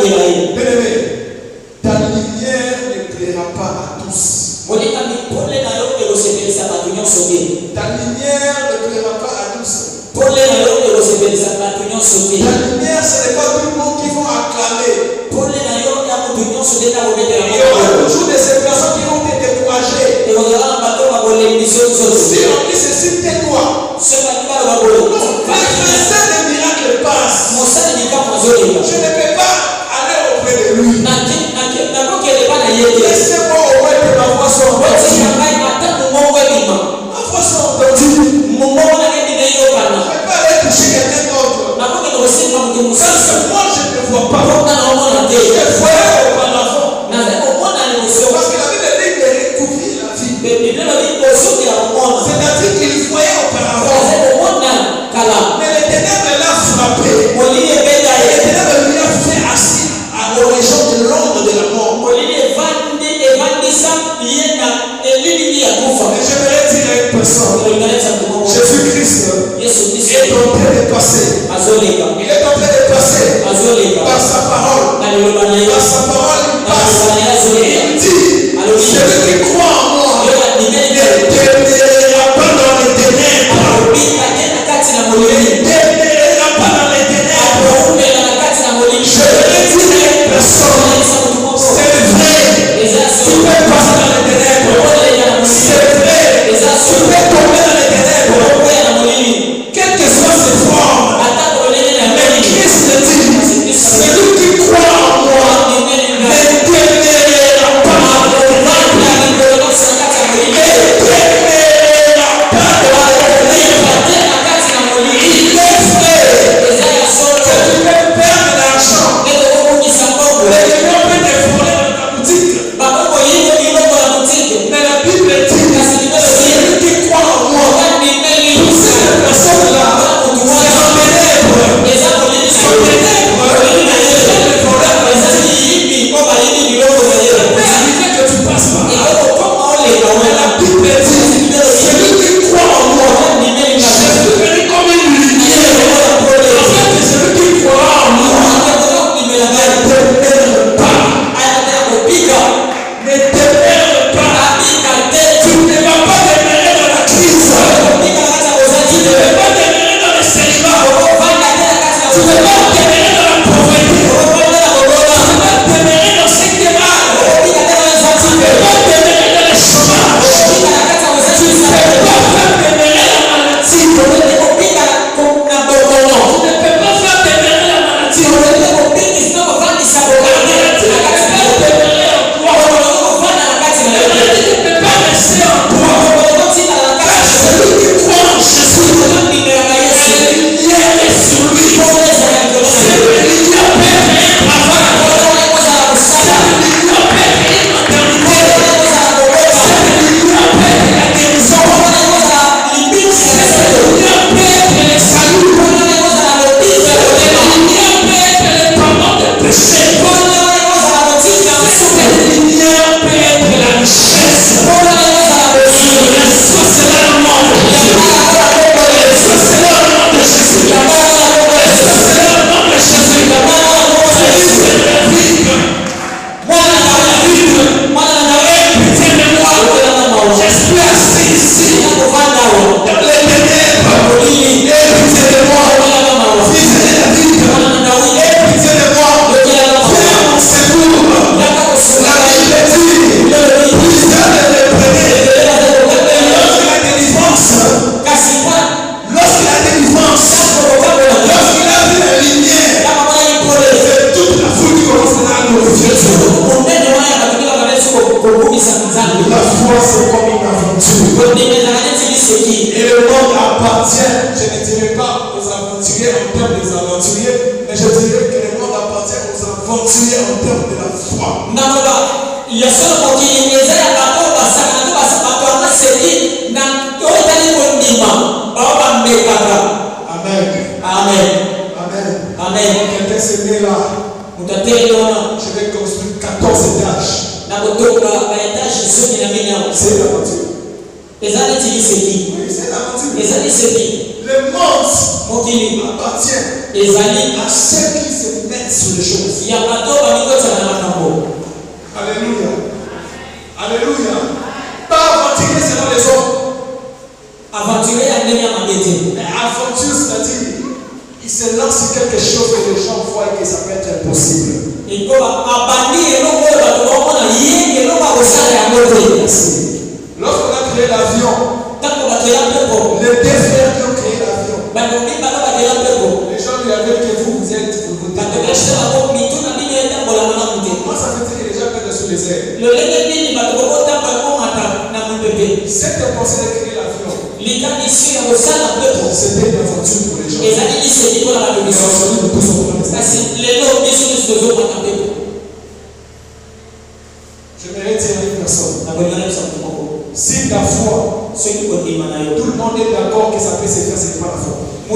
Bien-aimé, ta lumière ne plaira pas à tous. Ta lumière ne plaira pas à tous. Ta lumière, ce n'est pas tout le monde qui vont acclamer. Il y aura toujours des personnes qui vont te décourager. Si on dit ceci, tais-toi. Les faiseurs des miracles passent. Je ne peux pas aller auprès de lui. Laissez-moi au moins que ma voix soit entendue. Ma voix soit entendue. Je ne peux pas aller toucher quelqu'un d'autre. Parce que moi je ne vois pas. Je voyais auparavant. Parce que la Bible dit de recouvrir la vie. C'est-à-dire qu'il voyait auparavant. Mais les ténèbres l'ont frappé. Et les ténèbres lui ont fait assis à l'horizon de l'ombre de la mort. Et j'aimerais dire à une personne, Jésus-Christ est en train de passer. Il est en train de passer par sa parole. Par sa parole, il passe. Il dit, celui qui croit en moi ne demeurera pas dans les ténèbres. Ne demeurera pas dans les ténèbres. Je voudrais dire à une personne, c'est vrai, tu peux passer dans les ténèbres. C'est vrai, tu peux tomber dans les ténèbres. Quelles que soient ses formes, mais Christ dit, celui qui croit en moi Et le monde appartient, je ne dirais pas aux aventuriers en termes des aventuriers, mais je dirais que le monde appartient aux aventuriers en termes de la foi. Amen. Amen. Amen. Amen. Quelqu'un se met là. Je vais construire 14 étages. C'est l'aventure. Oui, c'est l'aventure. Le monde appartient à ceux qui se mettent sur les choses. Alléluia. Alléluia. Pas aventurier selon les autres. Mais aventure, c'est-à-dire, il se lance sur quelque chose que les gens voient que ça peut être impossible. Lorsqu'on a créé l'avion, les deux frères qui ont créé l'avion, les gens lui avaient dit que vous êtes. Moi, ça veut dire que les gens peuvent sur les airs. Cette pensée de créer l'avion, c'était une aventure pour les gens. J'aimerais dire à une personne, si ta foi, tout le monde est d'accord que ça peut se faire, c'est pas la foi. Il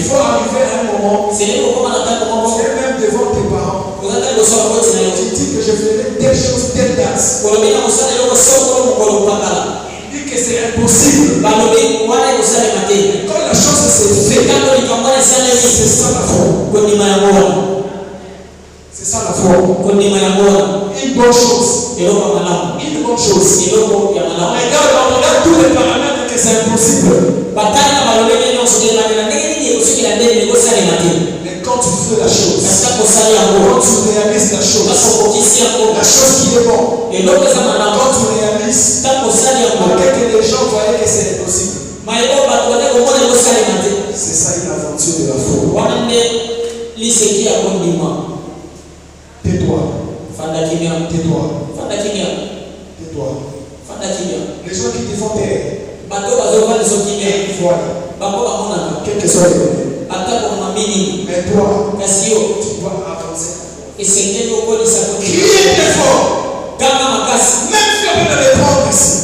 faut arriver à un moment, même devant tes parents, tu dis que je ferai telle chose, telle date. Il dit que c'est impossible. Quand la chose se fait, c'est ça la foi. C'est ça la foi. Une bonne chose. Une bonne chose. Regarde tous les paramètres que c'est impossible. Mais quand tu fais la chose, quand tu réalises la chose qui est bonne, quand tu réalises, malgré que les gens voyaient que c'est impossible, c'est ça une aventure de la foi. Tais-toi. Tais-toi. Tais-toi. Les gens qui te font taire, voilà. Quel que soit le domaine. Mais toi, tu dois avancer. Criez très fort. Même si on peut le répondre ici.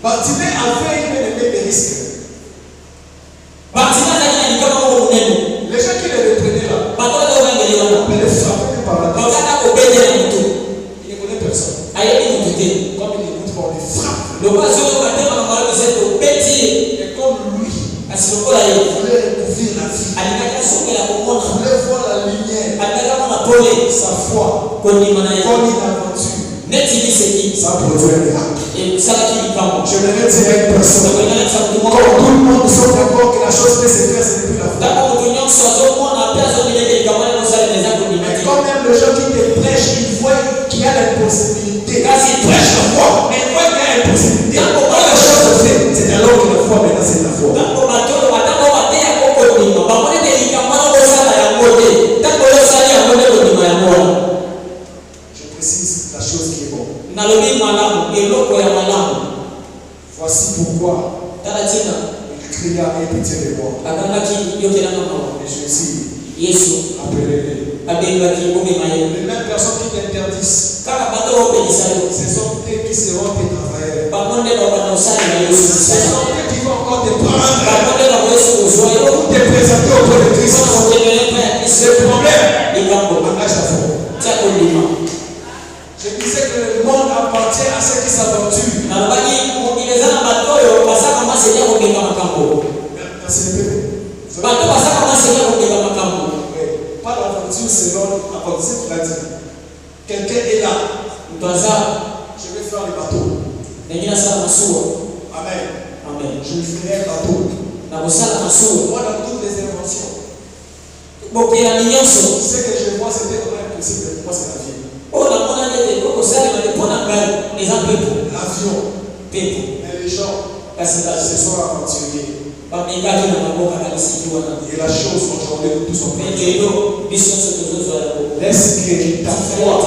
Bartimée avait une énumée de risques. Les gens qui le reprenaient là, on peut le frapper par la tête. Il ne connaît personne. Comme il écoute par les frappes. Et comme lui, il voulait recouvrir la vie. Il voulait voir la lumière. Sa foi. Comme une aventure. Ça produit un miracle. Je vais dire à une personne. Quand tout le monde sont d'accord que la chose peut se faire, c'est plus la foi. Mais quand même les gens qui te prêchent, ils voient qu'il y a l'impossibilité. Ils prêchent la foi, mais ils voient qu'il y a l'impossibilité. Quand la chose se fait, c'est alors que la foi, maintenant c'est la foi. Je précise la chose qui est bonne. Voici pourquoi il cria et pitié de moi. Et Jésus appelez-les. Les mêmes personnes qui t'interdisent, ce sont eux qui seront tes travailleurs. Ce sont eux qui vont encore te prendre pour te présenter auprès de Christ. C'est le problème. Engage la foi. Je disais que le monde appartient à ceux qui s'aventurent. Pas l'aventure selon l'aventure qu'il a dit. Quelqu'un est là. Je vais faire le bateau. Amen. Je ferai un bateau. Moi, dans toutes les inventions, ce que je vois, c'était vraiment impossible. Pour moi, c'est la vie. L'avion. Mais les gens se sont aventuriers. Et la chose aujourd'hui, nous tous sommes. Laisse que ta foi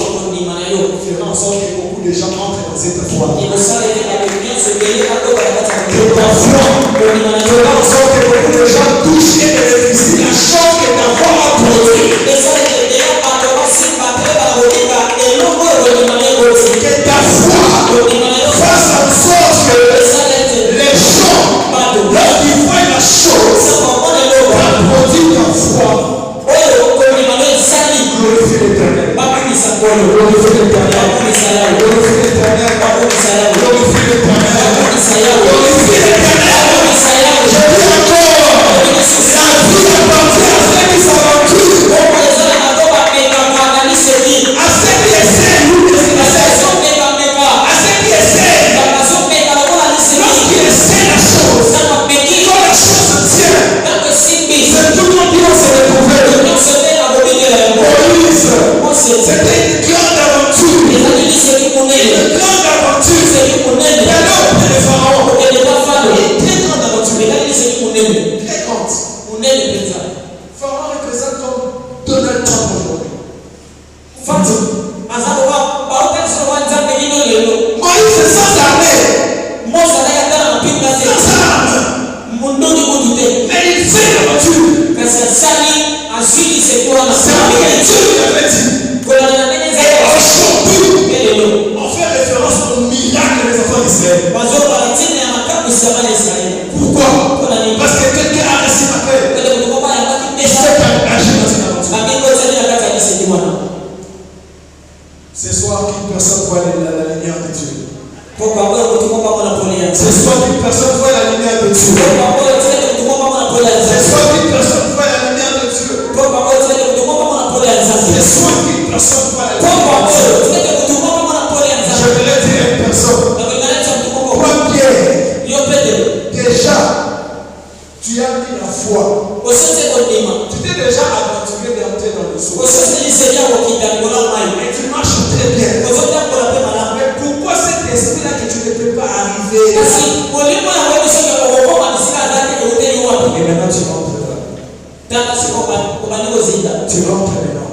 Faire en sorte que beaucoup de gens entrent dans cette foi. Et le sang était la réunion, se veillait à côté de la bataille. Que ta foi fera en sorte que beaucoup de gens touchent et bénéficient la chose que ta foi a produit. Et ça était déjà par le passé, par le Bariba, et l'on voit le numéro aussi. Que ta foi fasse en sorte que les gens, lorsqu'ils voient la chose, ta produit ta foi. Glorifie l'Éternel. Glorifie l'Éternel. Glorifie l'Éternel. Glorifie l'Éternel. Glorifie l'Éternel. Je dis encore, la vie appartient à ceux qui s'aventurent. À ceux qui essaient. À ceux qui essaient. Lorsqu'ils essaient la chose, quand la chose tient, c'est tout le monde qui va se retrouver. Moïse, c'était une grande aventure. Une grande aventure. Il allait auprès de Pharaon. Une très grande aventure. Très grande. Pharaon représente comme Donald Trump aujourd'hui. Moïse est sans armée. Sans arme. Mais il fait l'aventure. C'est ce que Dieu lui avait dit. Et aujourd'hui, on fait référence au miracle des enfants d'Israël. Pourquoi? Parce que quelqu'un a reçu ma paix. Il s'est engagé dans une aventure. Ce soir, qu'une personne voit la lumière de Dieu. Ce soir, qu'une personne voit la lumière de Dieu. Ce soir, qu'une personne voit la lumière de Dieu. Ce soir, qu'une personne voit la lumière de Dieu. Je voudrais dire à une personne, toi Pierre, déjà, tu as mis la foi. Tu t'es déjà aventuré d'entrer dans le seau. Et tu marches très bien. Mais pourquoi cet esprit-là que tu ne peux pas arriver? Et maintenant tu rentres là. Tu rentres maintenant.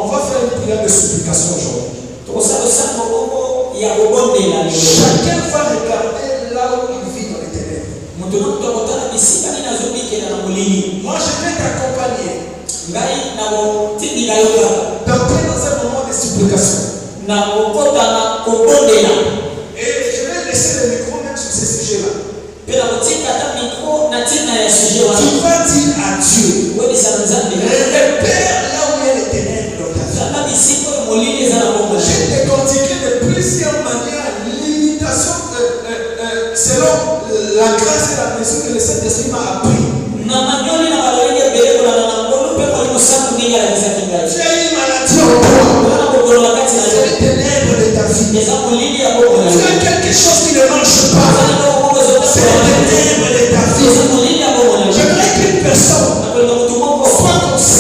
On va faire une prière de supplication aujourd'hui. Chacun va regarder là où il vit dans les ténèbres. Moi je vais t'accompagner d'entrer dans un moment de supplication. Et je vais laisser le micro même sur ce sujet-là. Tu vas dire à Dieu, repère là où il y a les ténèbres dans ta vie. J'ai décortiqué de plusieurs manières, l'imitation selon la grâce et la mesure que le Saint-Esprit m'a appris. Tu as une maladie en toi. C'est les ténèbres de ta vie. Tu as quelque chose qui ne marche pas. C'est les ténèbres de ta vie. J'aimerais qu'une personne soit comme ça.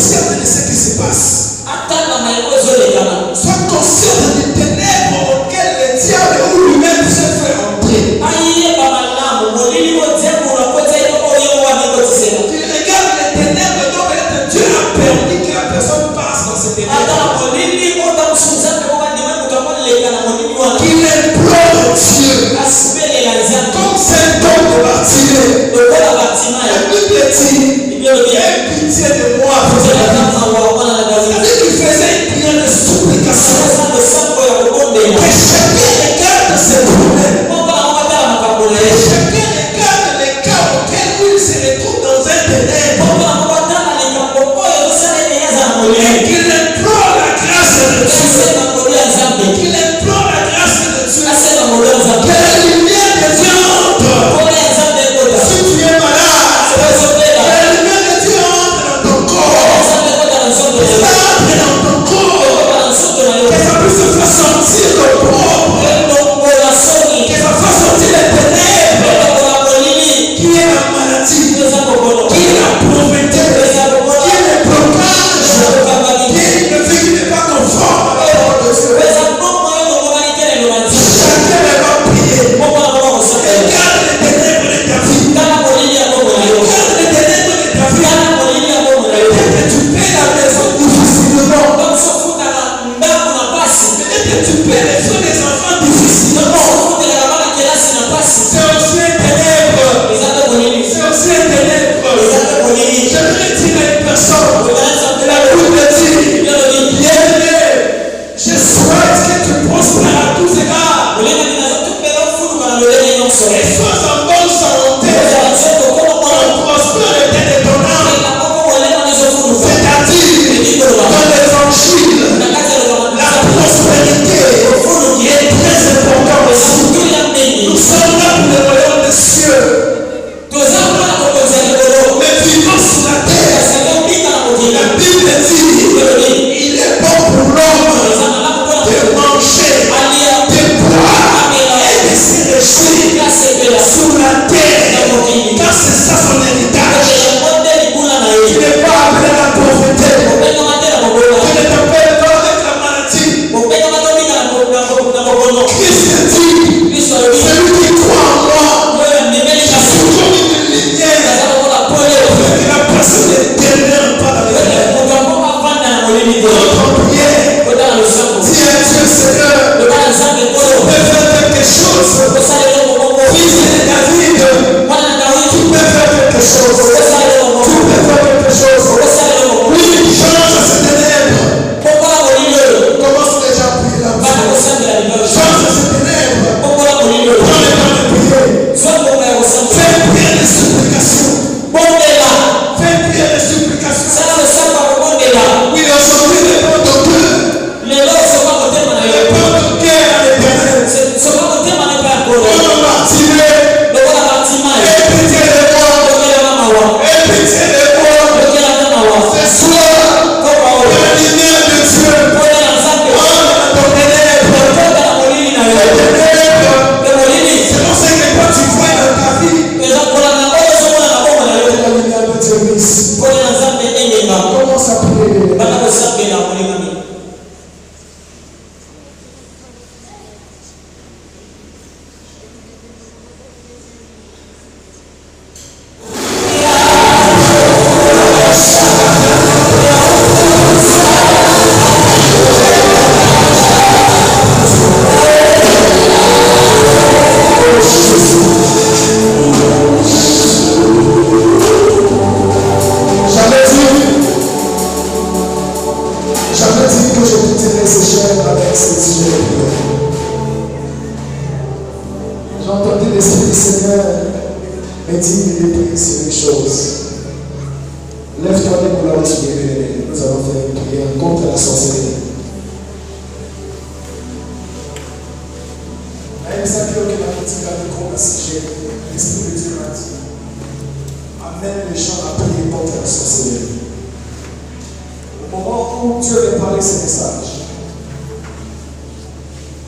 moment où Dieu me parlait ce message,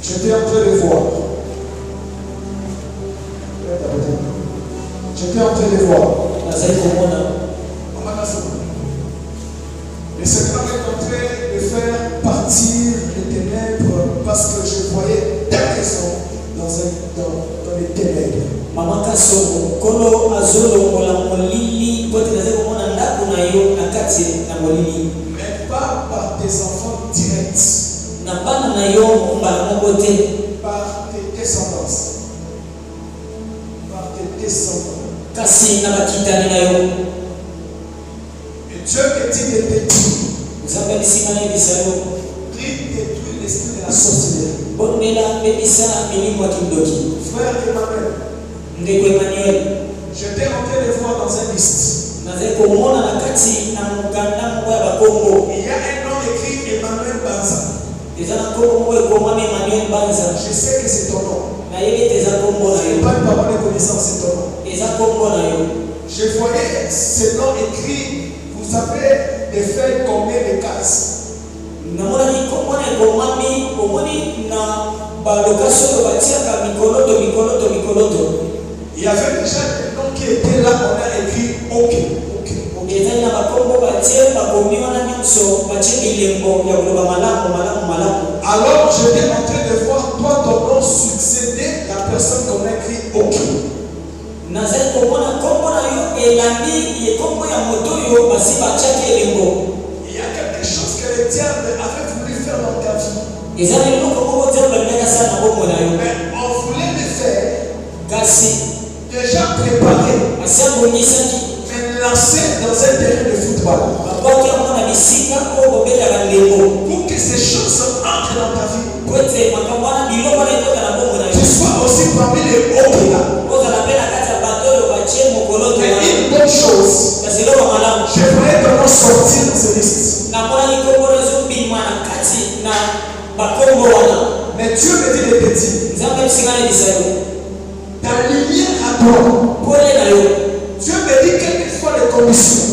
j'étais en train de voir. J'étais en train de voir. Le Seigneur est en train de faire partir les ténèbres parce que je voyais ta raison dans les ténèbres. Mama kasongo kono azolo mola molili kote naze komona ndako na yo na kati na molili Mais pas par tes enfants directs, na bana na yo mbala moko te par tes descendants. Par tes descendants. kasi na bakitani na yo. Et Dieu me dit de te dire, Nzambe alisima na ebisa yo prie détruire l'esprit de la sorcellerie. bonela bebisa milimo ya kindoki. Frère Emmanuel, Ndeko Emmanuel j'étais en train de voir dans un liste. naze komona na kati na muganda moko ya bakongo Il y a un nom écrit Emmanuel Banza. eza na nkombo moko ekomami Emmanuel Banza. Je sais que c'est ton nom. nayebi ete eza nkombo na Ce yo n'est pas une parole de connaissance, c'est ton nom. eza nkombo na yo. Je voyais ce nom écrit, vous savez, des feuilles combien de cases. namonaki nkombo na ekomami omoni na balokaso oyo batiaka mikoloto. Il y avait déjà des noms qui étaient là, on a écrit OK. ezali na bakombo batie bakomi wana nyonso batie bilembo ya koloba malamu. Alors j'étais en train de voir toi ton nom succéder la personne qu'on a écrit OK. nazali komona nkombo na yo elandi ekombo ya moto oyo basi batiaki elembo. Il y a quelque chose que le diable avait voulu faire dans ta vie. eza na eloko moko nzambe alingaki asala na bomoi na yo Mais on voulait le faire, kasi déjà préparé, asi abongisaki mais lancé dans un terrain de football. babwaki yango na bisika oyo bobetaka ndembo Pour que ces choses entrent dans ta vie. po ete makambo wana biloko wana ekota na bomoi na Tu yo sois aussi parmi les OK là. ozala mpe na kati ya bato oyo batie mokoloto Mais wana. une bonne chose, kasi eloko malamu je voyais comment sortir de ce liste. namonaki nkombo oyo ezobima na kati na bakombo wana. Mais Dieu me dit de te dire, nzambe ebisinga na ebisa yo ta lumière à toi. pole na yo. Dieu me dit quelles que soient les conditions,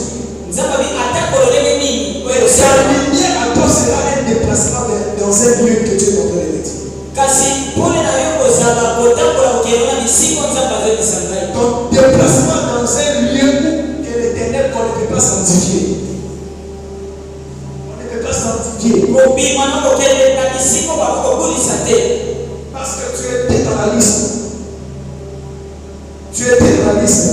nzambe abi ata kololenge nini oyo ta osala lumière à toi sera un déplacement dans un lieu que Dieu est en train de te dire. kasi pole na yo kozala kotambola kokende na bisiko nzambe azobisa ngai. Ton déplacement dans un lieu où que les ténèbres qu'on ne peut pas sanctifier. On ne peut pas sanctifier. kobima na kokende na bisiko bakokobulisa te Parce que tu étais dans la liste. Tu étais dans la liste.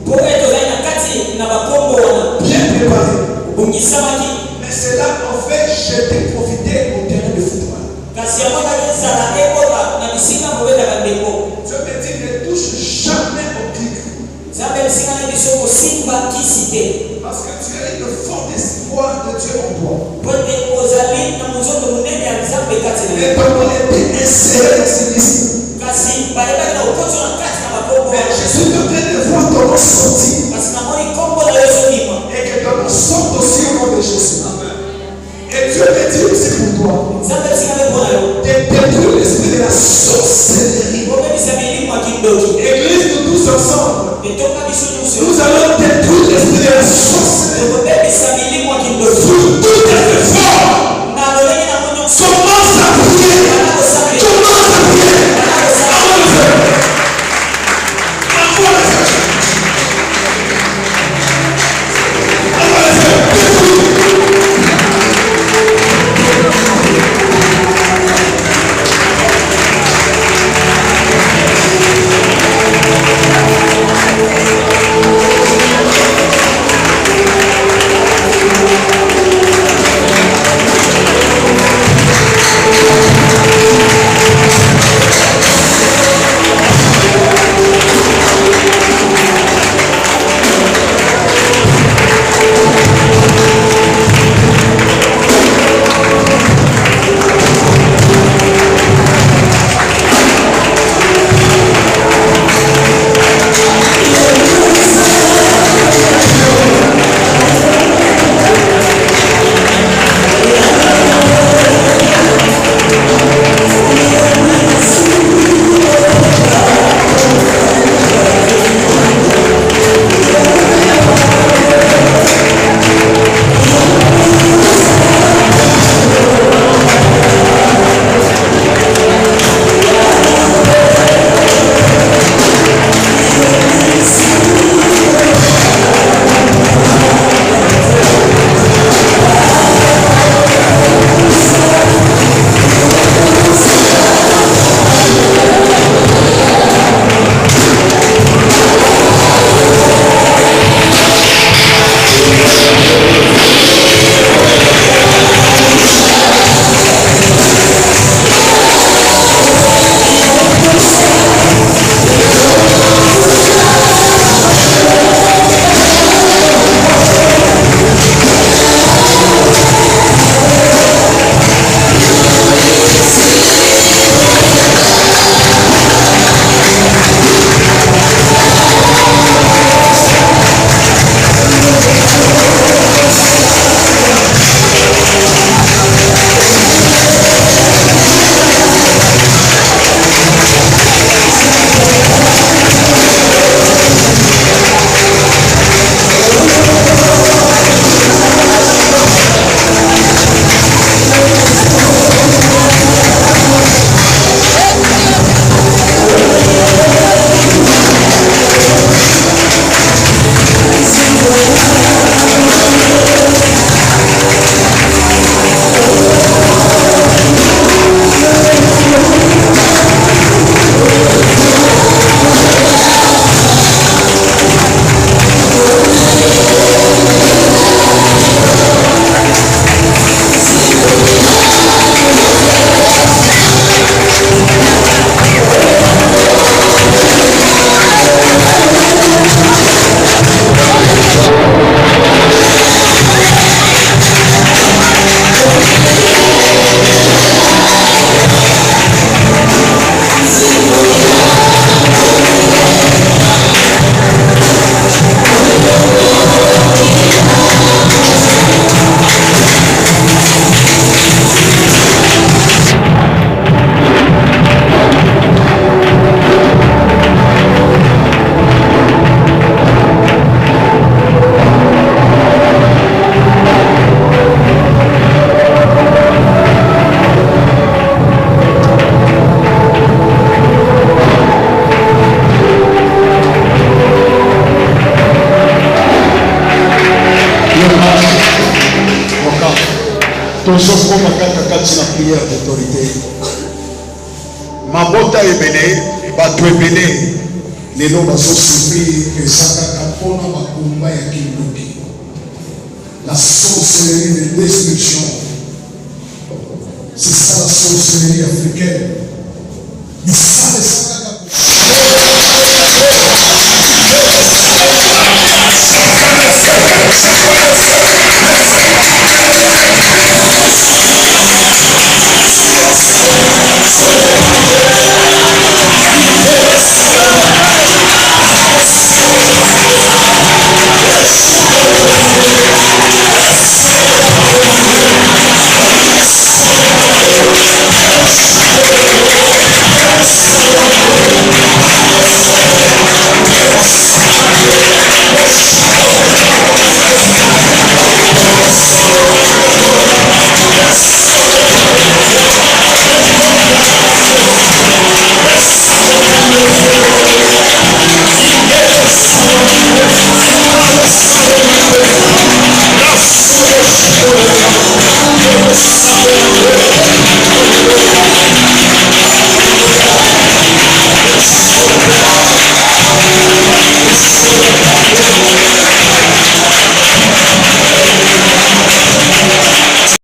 po ete ozali na kati na bakombo wana Bien préparé. obongisamaki. Mais cela en fait, je t'ai profité au terrain de football. kasi yango ezali ezala ekota na bisika kobetaka ndembo. Dieu me dit ne touche jamais au clic. nzambe ebisinga na biso kosimba kisi te Parce que tu as le fort espoir de Dieu en toi. po ete ozali na monzoto monene ya nzambe kati na yo. Mais ton nom était inséré dans ces listes. kasi bayebaki na okoti na kati na bakombo Mais wana. je suis en train de voir ton nom sortir. kasi namoni nkombo na yo ezobima Et que ton nom sorte aussi au nom de Jésus. Et Dieu me dit aussi pour toi nzambe ebisinga mpe mpo na yo de détruire l'esprit de la sorcellerie. kobebisa milimo ya kindoki. Église, nous tous ensemble, etonga biso nyonso nous allons détruire l'esprit de la sorcellerie. ekobebisa milimo ya kindoki Sur tout tes efforts, na lolenge nango nyonso. commence à prier. Bana kosambela. Commence à prier. Bana kosambela. Avant de faire. Avant de faire. Avant de faire. Détruire. tozokoma kaka kati na prière d'autorité. Mabota ebele bato ebele lelo bazosouffrir ezakaka mpona makomba ya kindoki. La sorcellerie de destruction, c'est ça la sorcellerie africaine. Mais ça,